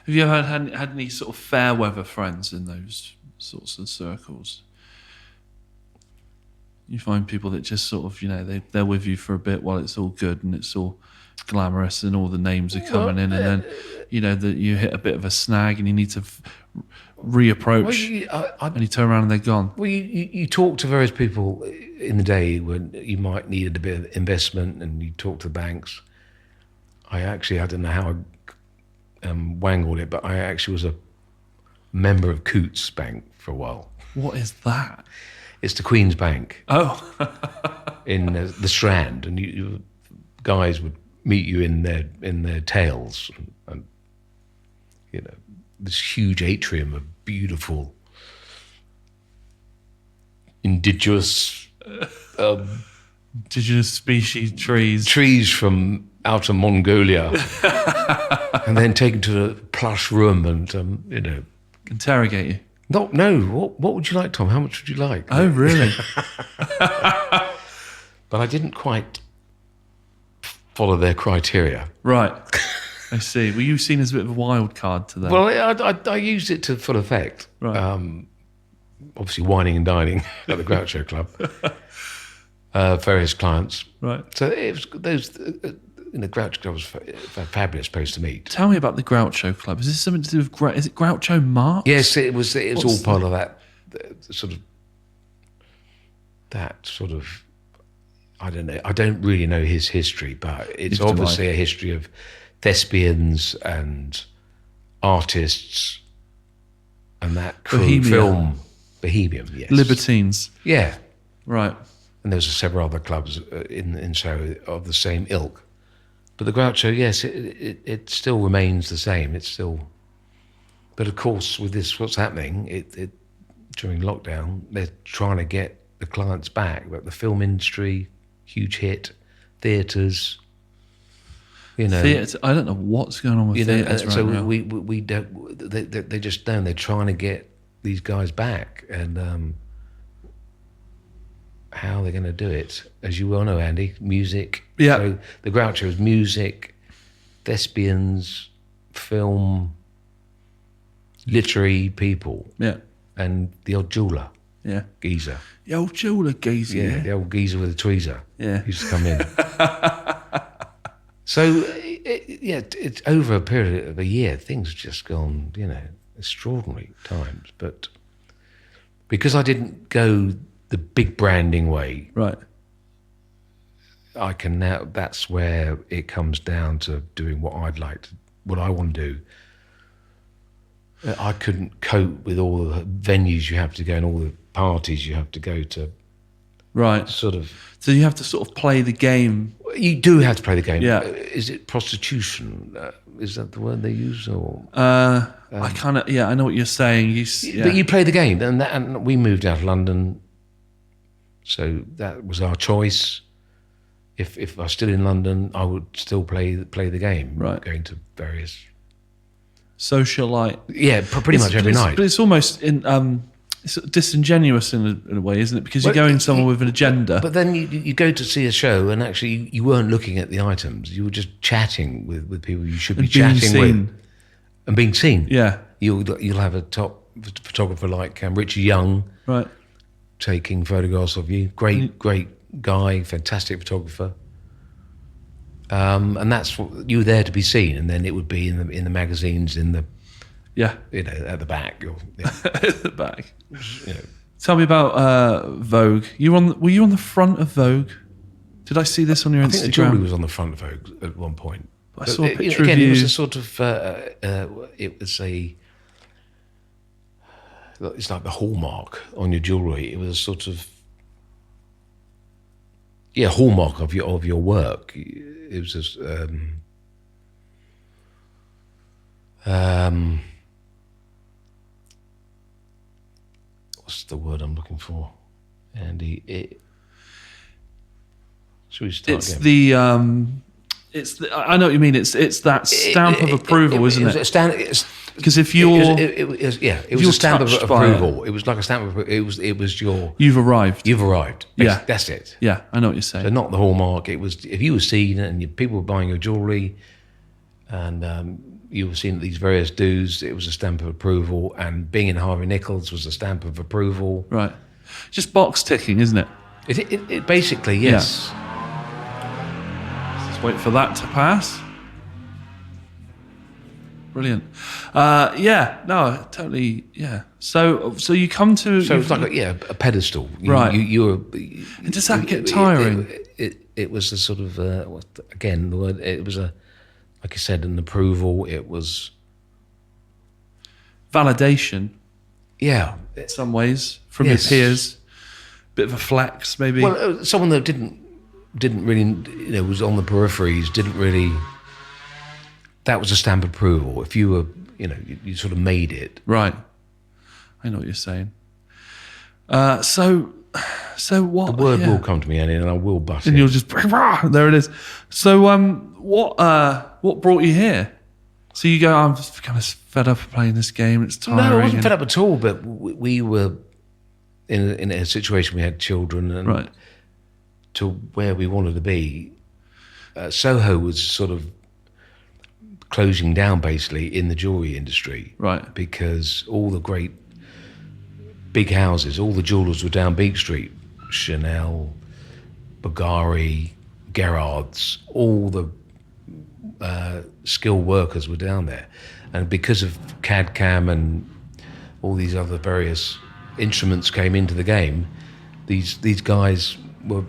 Have you ever had any sort of fair weather friends in those sorts of circles? You find people that just sort of, they're with you for a bit while it's all good and it's all glamorous and all the names are coming in, and then, that you hit a bit of a snag and you need to reapproach, and you turn around and they're gone. Well, you talk to various people in the day when you might need a bit of investment, and you talk to the banks. I don't know how I wangled it, but I actually was a member of Coutts Bank for a while. What is that? It's the Queen's Bank. Oh. In the Strand, and you guys would meet you in their tails, and this huge atrium of beautiful indigenous species trees from outer Mongolia, and then taken to a plush room and interrogate you. No. What would you like, Tom? How much would you like? Oh, really? But I didn't quite follow their criteria. Right. I see. Were you seen as a bit of a wild card to them? Well, I used it to full effect. Right. Obviously, wining and dining at the Groucho Club. Various clients. Right. So it was those. The Groucho Club was a fabulous place to meet. Tell me about the Groucho Club. Is this something to do with is it Groucho Marx? Yes, it was. It was all part of that sort of. I don't know. I don't really know his history, but it's obviously a history of thespians and artists and that film. Bohemian, yes. Libertines. Yeah. Right. And there's several other clubs in Soho of the same ilk. But the Groucho, yes, it still remains the same. It's still... But of course, with this, what's happening, during lockdown, they're trying to get the clients back. But the film industry, huge hit, theatres, Theatre, I don't know what's going on with theatres right now. So we don't... They just don't. They're trying to get these guys back, and how they're going to do it, as you well know, Andy, music. Yeah. So the Groucho is music, thespians, film, literary people. Yeah. And the old jeweller. Yeah. Geezer. The old jeweller geezer. Yeah, the old geezer with a tweezer. Yeah. Used to come in. So, it's over a period of a year. Things have just gone, extraordinary times. But because I didn't go the big branding way, right, I can now. That's where it comes down to doing what I want to do. I couldn't cope with all the venues you have to go and all the parties you have to go to. Right. So you have to sort of play the game. You do have to play the game. Yeah. Is it prostitution? Is that the word they use? Or I kind of, I know what you're saying. But you play the game, and we moved out of London, so that was our choice. If I was still in London, I would still play the game. Right. Going to various socialite. Yeah, pretty much every night. But it's almost in It's sort of disingenuous in a way, isn't it? Because you're going somewhere with an agenda. But then you go to see a show, and actually you weren't looking at the items. You were just chatting with people you should be chatting with, and being seen. Yeah, you'll have a top photographer like Richie Young, right, taking photographs of you. Great guy, fantastic photographer. And that's what you were there to be seen, and then it would be in the magazines at the back. At the back. Tell me about Vogue. Were you on the front of Vogue? Did I see this on your Instagram? I think the jewellery was on the front of Vogue at one point. I saw a picture of you. It was a sort of it's like the hallmark on your jewellery. It was a sort of hallmark of your work. It was just what's the word I'm looking for, Andy? Should we start again? I know what you mean. It's that stamp of approval, isn't it? Because if you're, it was a stamp of approval. It was like a stamp of approval. It was your. You've arrived. You've arrived. Yeah, that's it. Yeah, I know what you're saying. So not the hallmark. It was if you were seen and people were buying your jewellery, and you were seen at these various dues. It was a stamp of approval, and being in Harvey Nichols was a stamp of approval. Right. Just box ticking, isn't it? It basically, yes. Yeah. Let's wait for that to pass. Brilliant. Totally. Yeah. So you come to. So it's like a pedestal, right? You were. And does that get tiring? It was a sort of again the word. It was like I said, an approval. It was validation. Yeah, in some ways from your peers. Bit of a flex, maybe. Well, someone that didn't really, was on the peripheries. Didn't really. That was a stamp of approval. If you were, you sort of made it. Right. I know what you're saying. So what? The word will come to me, Andy, and I will bust it. And you'll just, there it is. So what brought you here? So you go, I'm just kind of fed up of playing this game. It's tiring. No, I wasn't fed up at all, but we were in a situation, we had children, and right. to where we wanted to be. Soho was sort of closing down basically in the jewellery industry. Right. Because all the great big houses, all the jewellers were down Beak Street. Chanel, Bulgari, Gerrard's, all the skilled workers were down there. And because of CAD-CAM and all these other various instruments came into the game, these guys were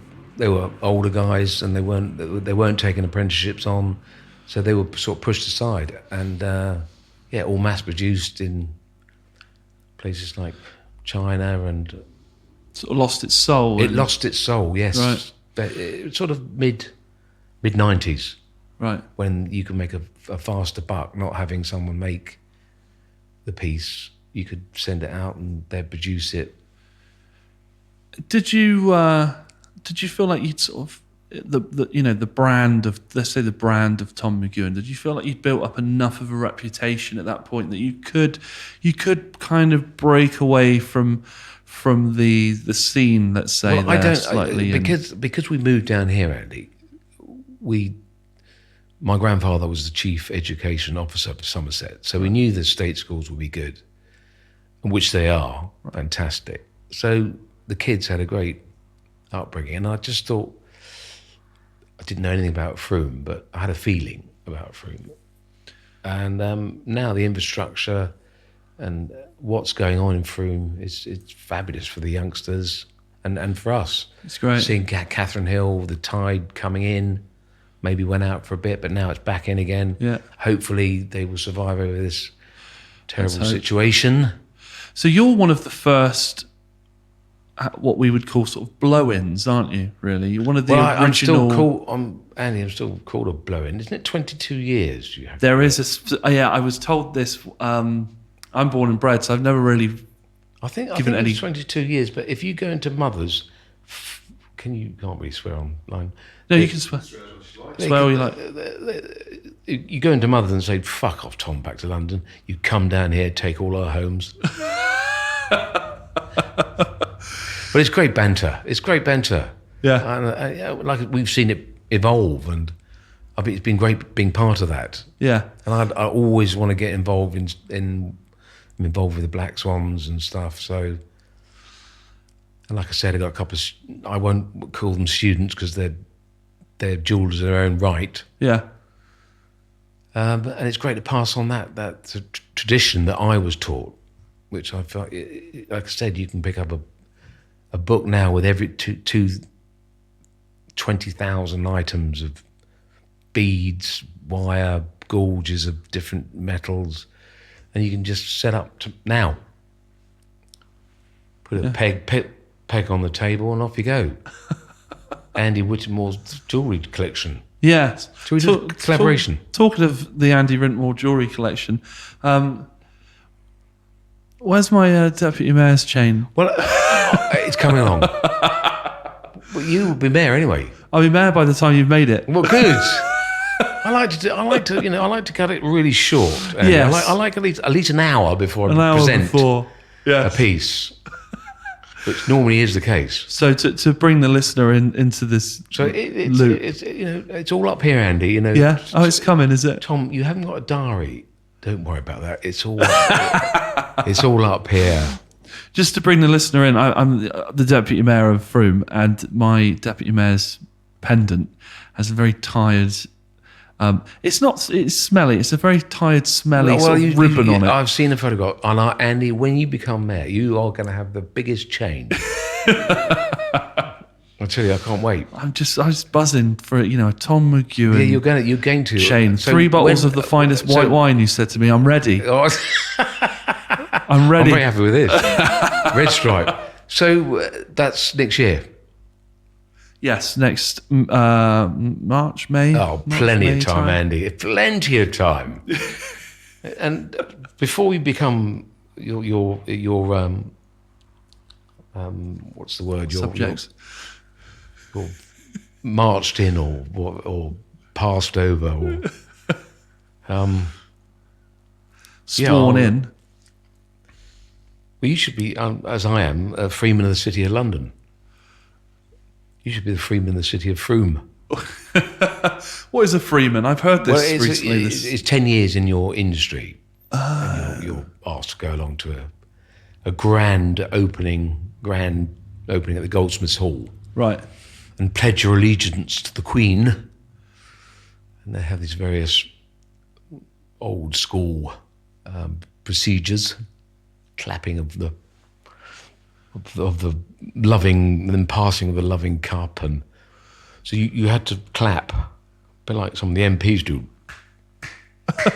older guys, and they weren't taking apprenticeships on. So they were sort of pushed aside, and all mass produced in places like China, and sort of lost its soul. It lost its soul, yes. Right. But it sort of mid 90s, right, when you could make a faster buck, not having someone make the piece. You could send it out, and they'd produce it. Did you feel like you'd sort of the brand of, let's say, the brand of Tom Mcewan, did you feel like you'd built up enough of a reputation at that point that you could kind of break away from the scene, let's say? Well, I don't, because we moved down here, Andy. My grandfather was the chief education officer for Somerset, so we knew the state schools would be good, which they are, fantastic. So the kids had a great upbringing, and I just thought, I didn't know anything about Frome, but I had a feeling about Frome. And now the infrastructure and what's going on in Frome it's fabulous for the youngsters and for us. It's great. Seeing Catherine Hill, the tide coming in, maybe went out for a bit, but now it's back in again. Yeah. Hopefully they will survive over this terrible situation. So you're one of the first, what we would call sort of blow-ins, aren't you, really? You're one of the original... Andy, I'm still called a blow-in. Isn't it 22 years you have? There is I was told this, I'm born and bred, so I've never really I think it's 22 years, but if you go into Mother's, you can't really swear online. No, you can swear. Swear all you like. You go into Mother's and say, fuck off, Tom, back to London. You come down here, take all our homes. But it's great banter. It's great banter. Yeah. And like we've seen it evolve, and it's been great being part of that. Yeah. And I always want to get involved I'm involved with the Black Swans and stuff. So, and like I said, I got a couple of. I won't call them students because they're jewels in their own right. Yeah. And it's great to pass on that tradition that I was taught, which I felt, like I said, you can pick up a book now with every 20,000 items of beads, wire, gauges of different metals, and you can just set up now. Put a peg on the table, and off you go. Andy Wrintmore's jewellery collection. Yeah. Should we do collaboration? Talking of the Andy Wrintmore jewellery collection, where's my deputy mayor's chain? Well, it's coming along. Well, you will be mayor anyway. I'll be mayor by the time you've made it. Well, good. I like to cut it really short. Yes. I like at least an hour before An I hour present before. a piece, which normally is the case. So to bring the listener into this loop. It's all up here, Andy. Yeah. Oh, it's coming, is it? Tom, you haven't got a diary. Don't worry about that. It's all it's all up here. Just to bring the listener in, I'm the deputy mayor of Frome, and my deputy mayor's pendant has a very tired. It's smelly. It's a very tired, smelly sort of ribbon on it. I've seen a photograph. And Andy, when you become mayor, you are going to have the biggest chain. I tell you, I can't wait. I was buzzing for a Tom Mcewan. Yeah, you're going to chain. So 3 bottles of the finest white wine. You said to me, "I'm ready. I'm ready." I'm very happy with this. Red stripe. So that's next year. Yes, next March, May. Oh, plenty of time, Andy. Plenty of time. And before we become your what's the word? Subjects. Or marched in or passed over or sworn in. Well, you should be, as I am, a freeman of the City of London. You should be the freeman of the City of Frome. What is a freeman? I've heard this recently. It's 10 years in your industry. And you're asked to go along to a grand opening at the Goldsmiths Hall. Right. And pledge your allegiance to the Queen. And they have these various old school procedures, clapping of the loving, then passing of the loving cup, and so you had to clap, a bit like some of the MPs do.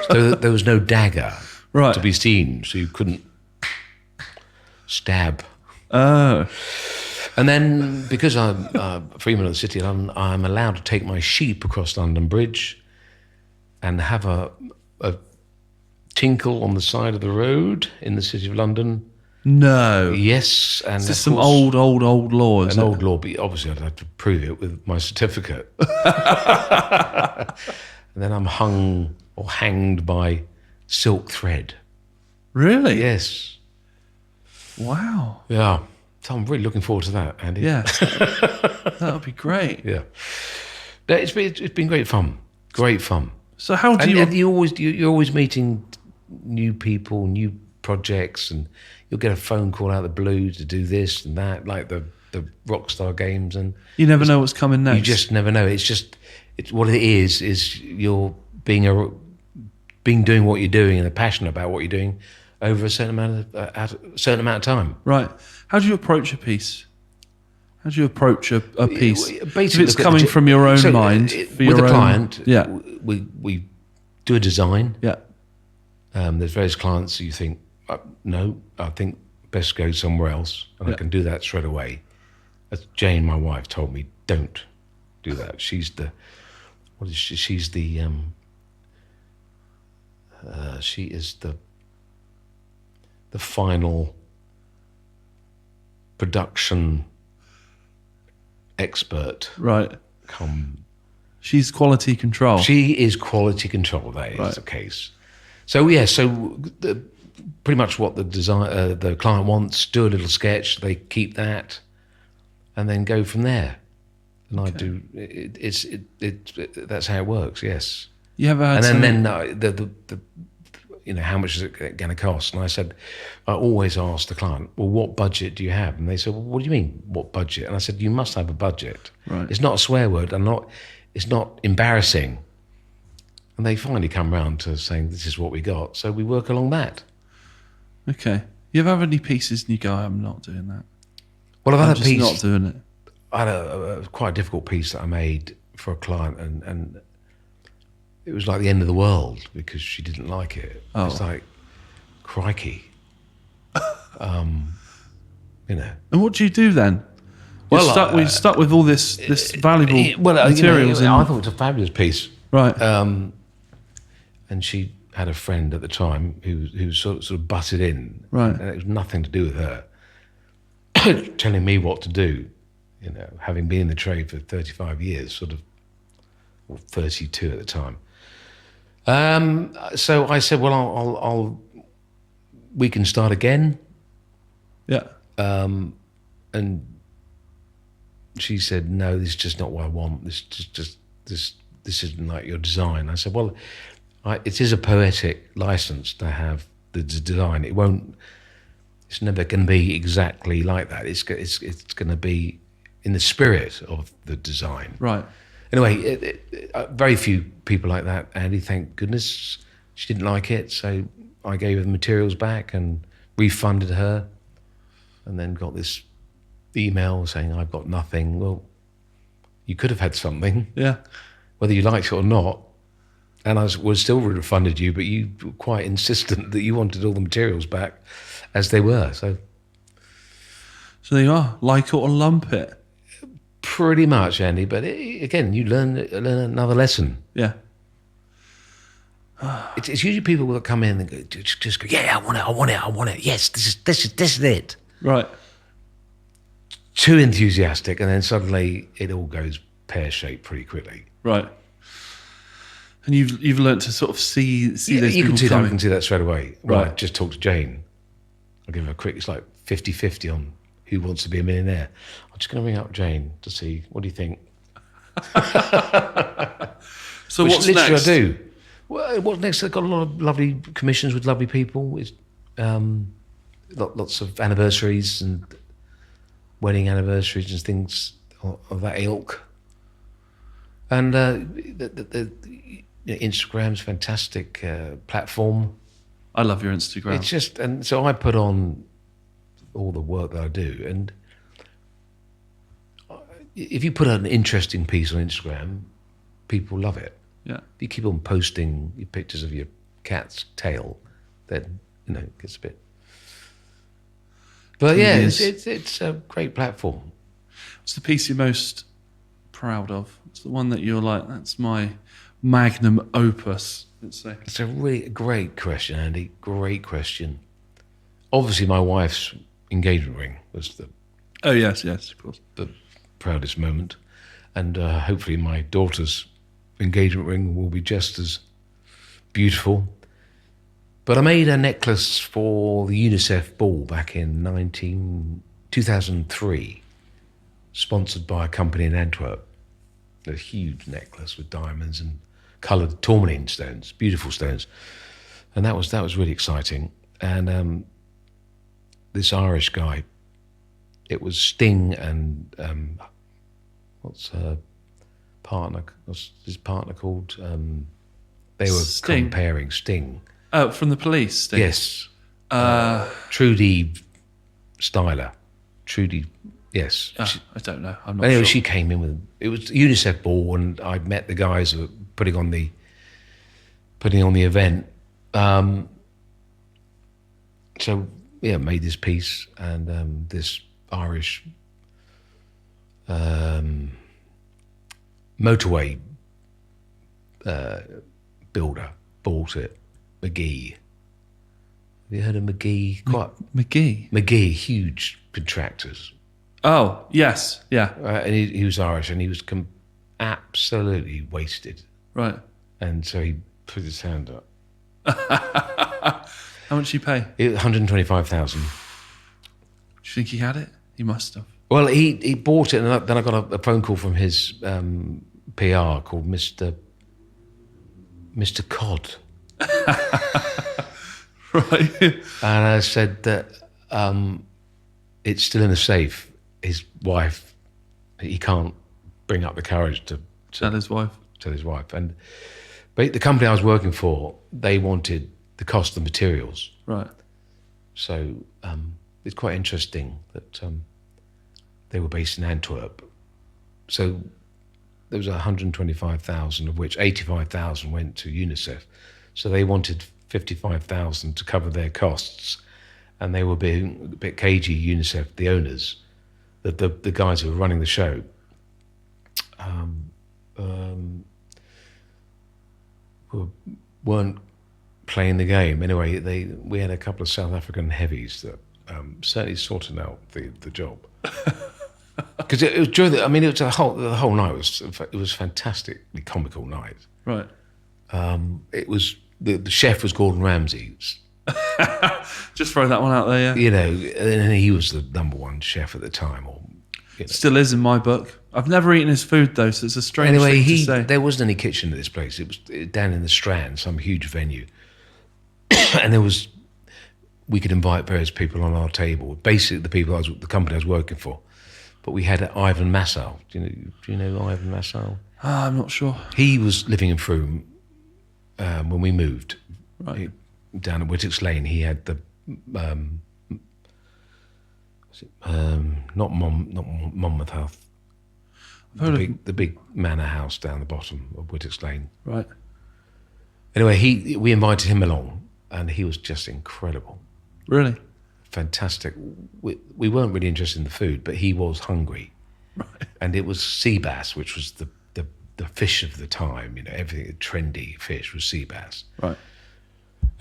So there was no dagger to be seen, so you couldn't stab. Oh. And then, because I'm freeman of the City of London, I'm allowed to take my sheep across London Bridge and have a tinkle on the side of the road in the City of London. No. Yes. And it's some old law, an old law, but obviously I'd have to prove it with my certificate. And then I'm hung or hanged by silk thread. Really? Yes. Wow. Yeah. So I'm really looking forward to that, Andy. Yeah. That would be great. Yeah. It's been great fun. Great fun. So how do you're always meeting new people, new projects, and you'll get a phone call out of the blue to do this and that, like the Rockstar games, and you never know what's coming next. You just never know. It's what it is you're doing what you're doing and are passionate about what you're doing over a certain amount of time. Right. How do you approach a piece? How do you approach a piece? Basically, if it's coming from your own mind, with the client, yeah, we do a design. Yeah. There's various clients who you think, no, I think best go somewhere else, and I can do that straight away. As Jane, my wife, told me, don't do that. She's the she is the final production expert. Right. She's quality control. She is quality control. That is the case. So yeah. So pretty much what the client wants. Do a little sketch, they keep that, and then go from there. And I do. That's how it works. Yes. You ever had and then how much is it going to cost? And I said, I always ask the client, well, what budget do you have? And they said, well, what do you mean, what budget? And I said, you must have a budget. Right. It's not a swear word, it's not embarrassing. And they finally come round to saying, this is what we got. So we work along that. Okay. You ever have any pieces and you go, I'm not doing that? Well, I've had I'm a piece. not doing it. I had a quite difficult piece that I made for a client, and it was like the end of the world because she didn't like it. Oh. It's like, crikey. And what do you do then? Well, We're stuck with all this valuable materials. I thought it was a fabulous piece. Right. And she had a friend at the time who sort of butted in. Right. And it was nothing to do with her. Telling me what to do, having been in the trade for 35 years, or 32 at the time. So I said, well, we can start again. Yeah. And she said, no, this is just not what I want. This isn't like your design. I said, well, it is a poetic license to have the design. It's never going to be exactly like that. It's going to be in the spirit of the design. Right. Anyway, very few people like that, Andy, thank goodness. She didn't like it, so I gave her the materials back and refunded her, and then got this email saying, I've got nothing. Well, you could have had something, Yeah. whether you liked it or not, and I was still refunded you, but you were quite insistent that you wanted all the materials back as they were. So there you are. Like it or lump it. pretty much, Andy. But again, you learn another lesson. Yeah. It's usually people that come in and go, just go, yeah, I want it. Yes, this is it. Right. Too enthusiastic, and then suddenly it all goes pear-shaped pretty quickly. Right. And you've learnt to sort of see those You people can see that. coming. I can see that straight away. Right. I just talked to Jane. I'll give her a quick. It's like 50-50 on Who Wants to Be a Millionaire. I'm just going to ring up Jane to see what do you think. So Which what's literally next? I do. Well, what's next? I've got a lot of lovely commissions with lovely people. It's lots of anniversaries and wedding anniversaries and things of that ilk. And Instagram's a fantastic platform. I love your Instagram. It's just, and so I put on all the work that I do, and if you put an interesting piece on Instagram, people love it. Yeah. If you keep on posting your pictures of your cat's tail, then it gets a bit. But yeah, it's a great platform. What's the piece you're most proud of? It's the one that you're like, that's my magnum opus, let's say. It's a really great question, Andy. Great question. Obviously, my wife's engagement ring was Oh, yes, of course. the proudest moment. And hopefully my daughter's engagement ring will be just as beautiful. But I made a necklace for the UNICEF ball back in 2003, sponsored by a company in Antwerp. A huge necklace with diamonds and coloured tourmaline stones, beautiful stones. And that was really exciting. And this Irish guy, it was Sting and what's his partner called? They were Sting. comparing Sting. Oh, from the Police, Steve? Yes. Trudy Styler. Trudy, yes. I don't know. I'm not Anyway, sure. she came in with it was a UNICEF ball, and I met the guys who were putting on the event. So yeah, made this piece, and this Irish motorway builder bought it. McGee. Have you heard of McGee? McGee, huge contractors. Oh, yes, yeah. And he was Irish, and he was absolutely wasted. Right. And so he put his hand up. How much did you pay? 125,000. Do you think he had it? He must have. Well, he bought it, and then I got a phone call from his PR called Mr. Cod. Right. And I said that it's still in the safe. His wife, he can't bring up the courage to Tell his wife. Tell his wife. But the company I was working for, they wanted the cost of materials. Right. So it's quite interesting that they were based in Antwerp. So there was 125,000, of which 85,000 went to UNICEF. So they wanted 55,000 to cover their costs, and they were being a bit cagey. UNICEF, the owners, the guys who were running the show, weren't playing the game. Anyway, we had a couple of South African heavies that certainly sorted out the job. Because it was during the whole night was fantastically comical night. Right. It was the chef was Gordon Ramsay. Just throw that one out there, yeah. You know, and he was the number one chef at the time, or still is in my book. I've never eaten his food though, so it's a strange thing to say. There wasn't any kitchen at this place. It was down in the Strand, some huge venue, and we could invite various people on our table. Basically, the company I was working for. But we had Ivan Massal. Do you know Ivan Massal? I'm not sure. He was living in Frome when we moved. Right. Down at Whittock's Lane, he had the not Monmouth House, the big manor house down the bottom of Whittock's Lane. Right. Anyway, we invited him along, and he was just incredible. Really? Fantastic. We weren't really interested in the food, but he was hungry. Right. And it was sea bass, which was the fish of the time. You know, everything trendy fish was sea bass. Right.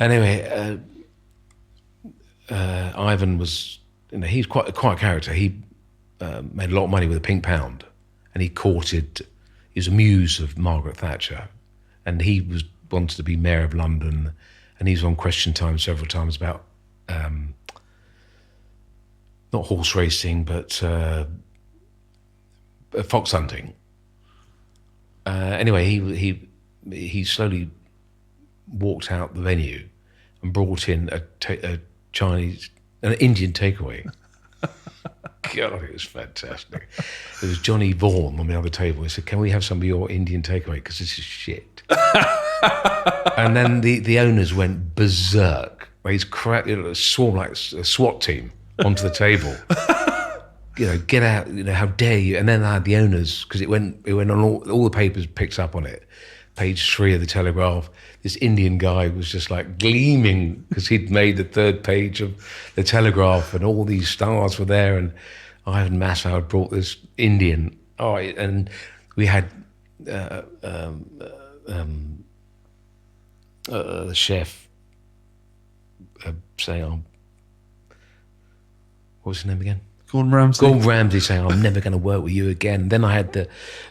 Anyway, Ivan was, he's quite a character. He made a lot of money with a pink pound, and he was a muse of Margaret Thatcher, and he wanted to be mayor of London, and he was on Question Time several times about not horse racing, but fox hunting. Anyway, he slowly walked out the venue and brought in an Indian takeaway. God, it was fantastic. There was Johnny Vaughan on the other table. He said, "Can we have some of your Indian takeaway? Because this is shit." And then the owners went berserk. He's swarmed like a SWAT team onto the table. Get out, how dare you? And then I had the owners, because it went on all the papers picked up on it. Page 3 of the Telegraph, this Indian guy was just like gleaming because he'd made the third page of the Telegraph, and all these stars were there, and Ivan Massal had brought this Indian. Oh, and we had the chef saying, what was his name again? Gordon Ramsay. Gordon Ramsay saying, "I'm never going to work with you again." Then I had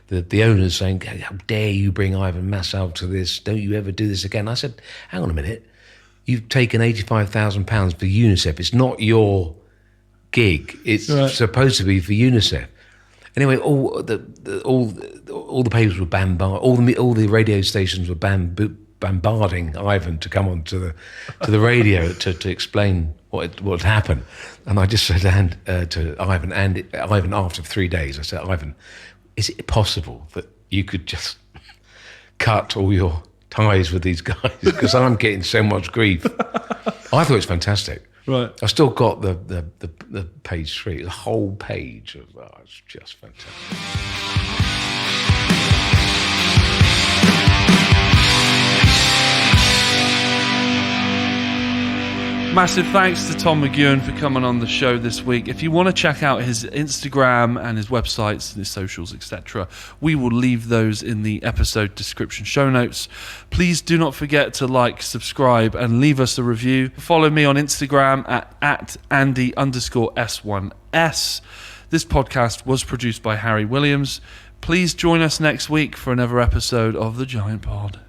the owners saying, "How dare you bring Ivan Massal to this? Don't you ever do this again?" I said, "Hang on a minute. You've taken £85,000 for UNICEF. It's not your gig. It's supposed to be for UNICEF." Anyway, all the papers were bombarded. All the radio stations were bombarding Ivan to come on to the radio to explain what had happened. And I just said to Ivan, Ivan, after 3 days, I said, "Ivan, is it possible that you could just cut all your ties with these guys? Because I'm getting so much grief." I thought it was fantastic. Right. I still got the page 3, the whole page of it's just fantastic. Massive thanks to Tom Mcewan for coming on the show this week. If you want to check out his Instagram and his websites and his socials, etc., we will leave those in the episode description show notes. Please do not forget to like, subscribe, and leave us a review. Follow me on Instagram at Andy_S1S. This podcast was produced by Harry Williams. Please join us next week for another episode of The Giant Pod.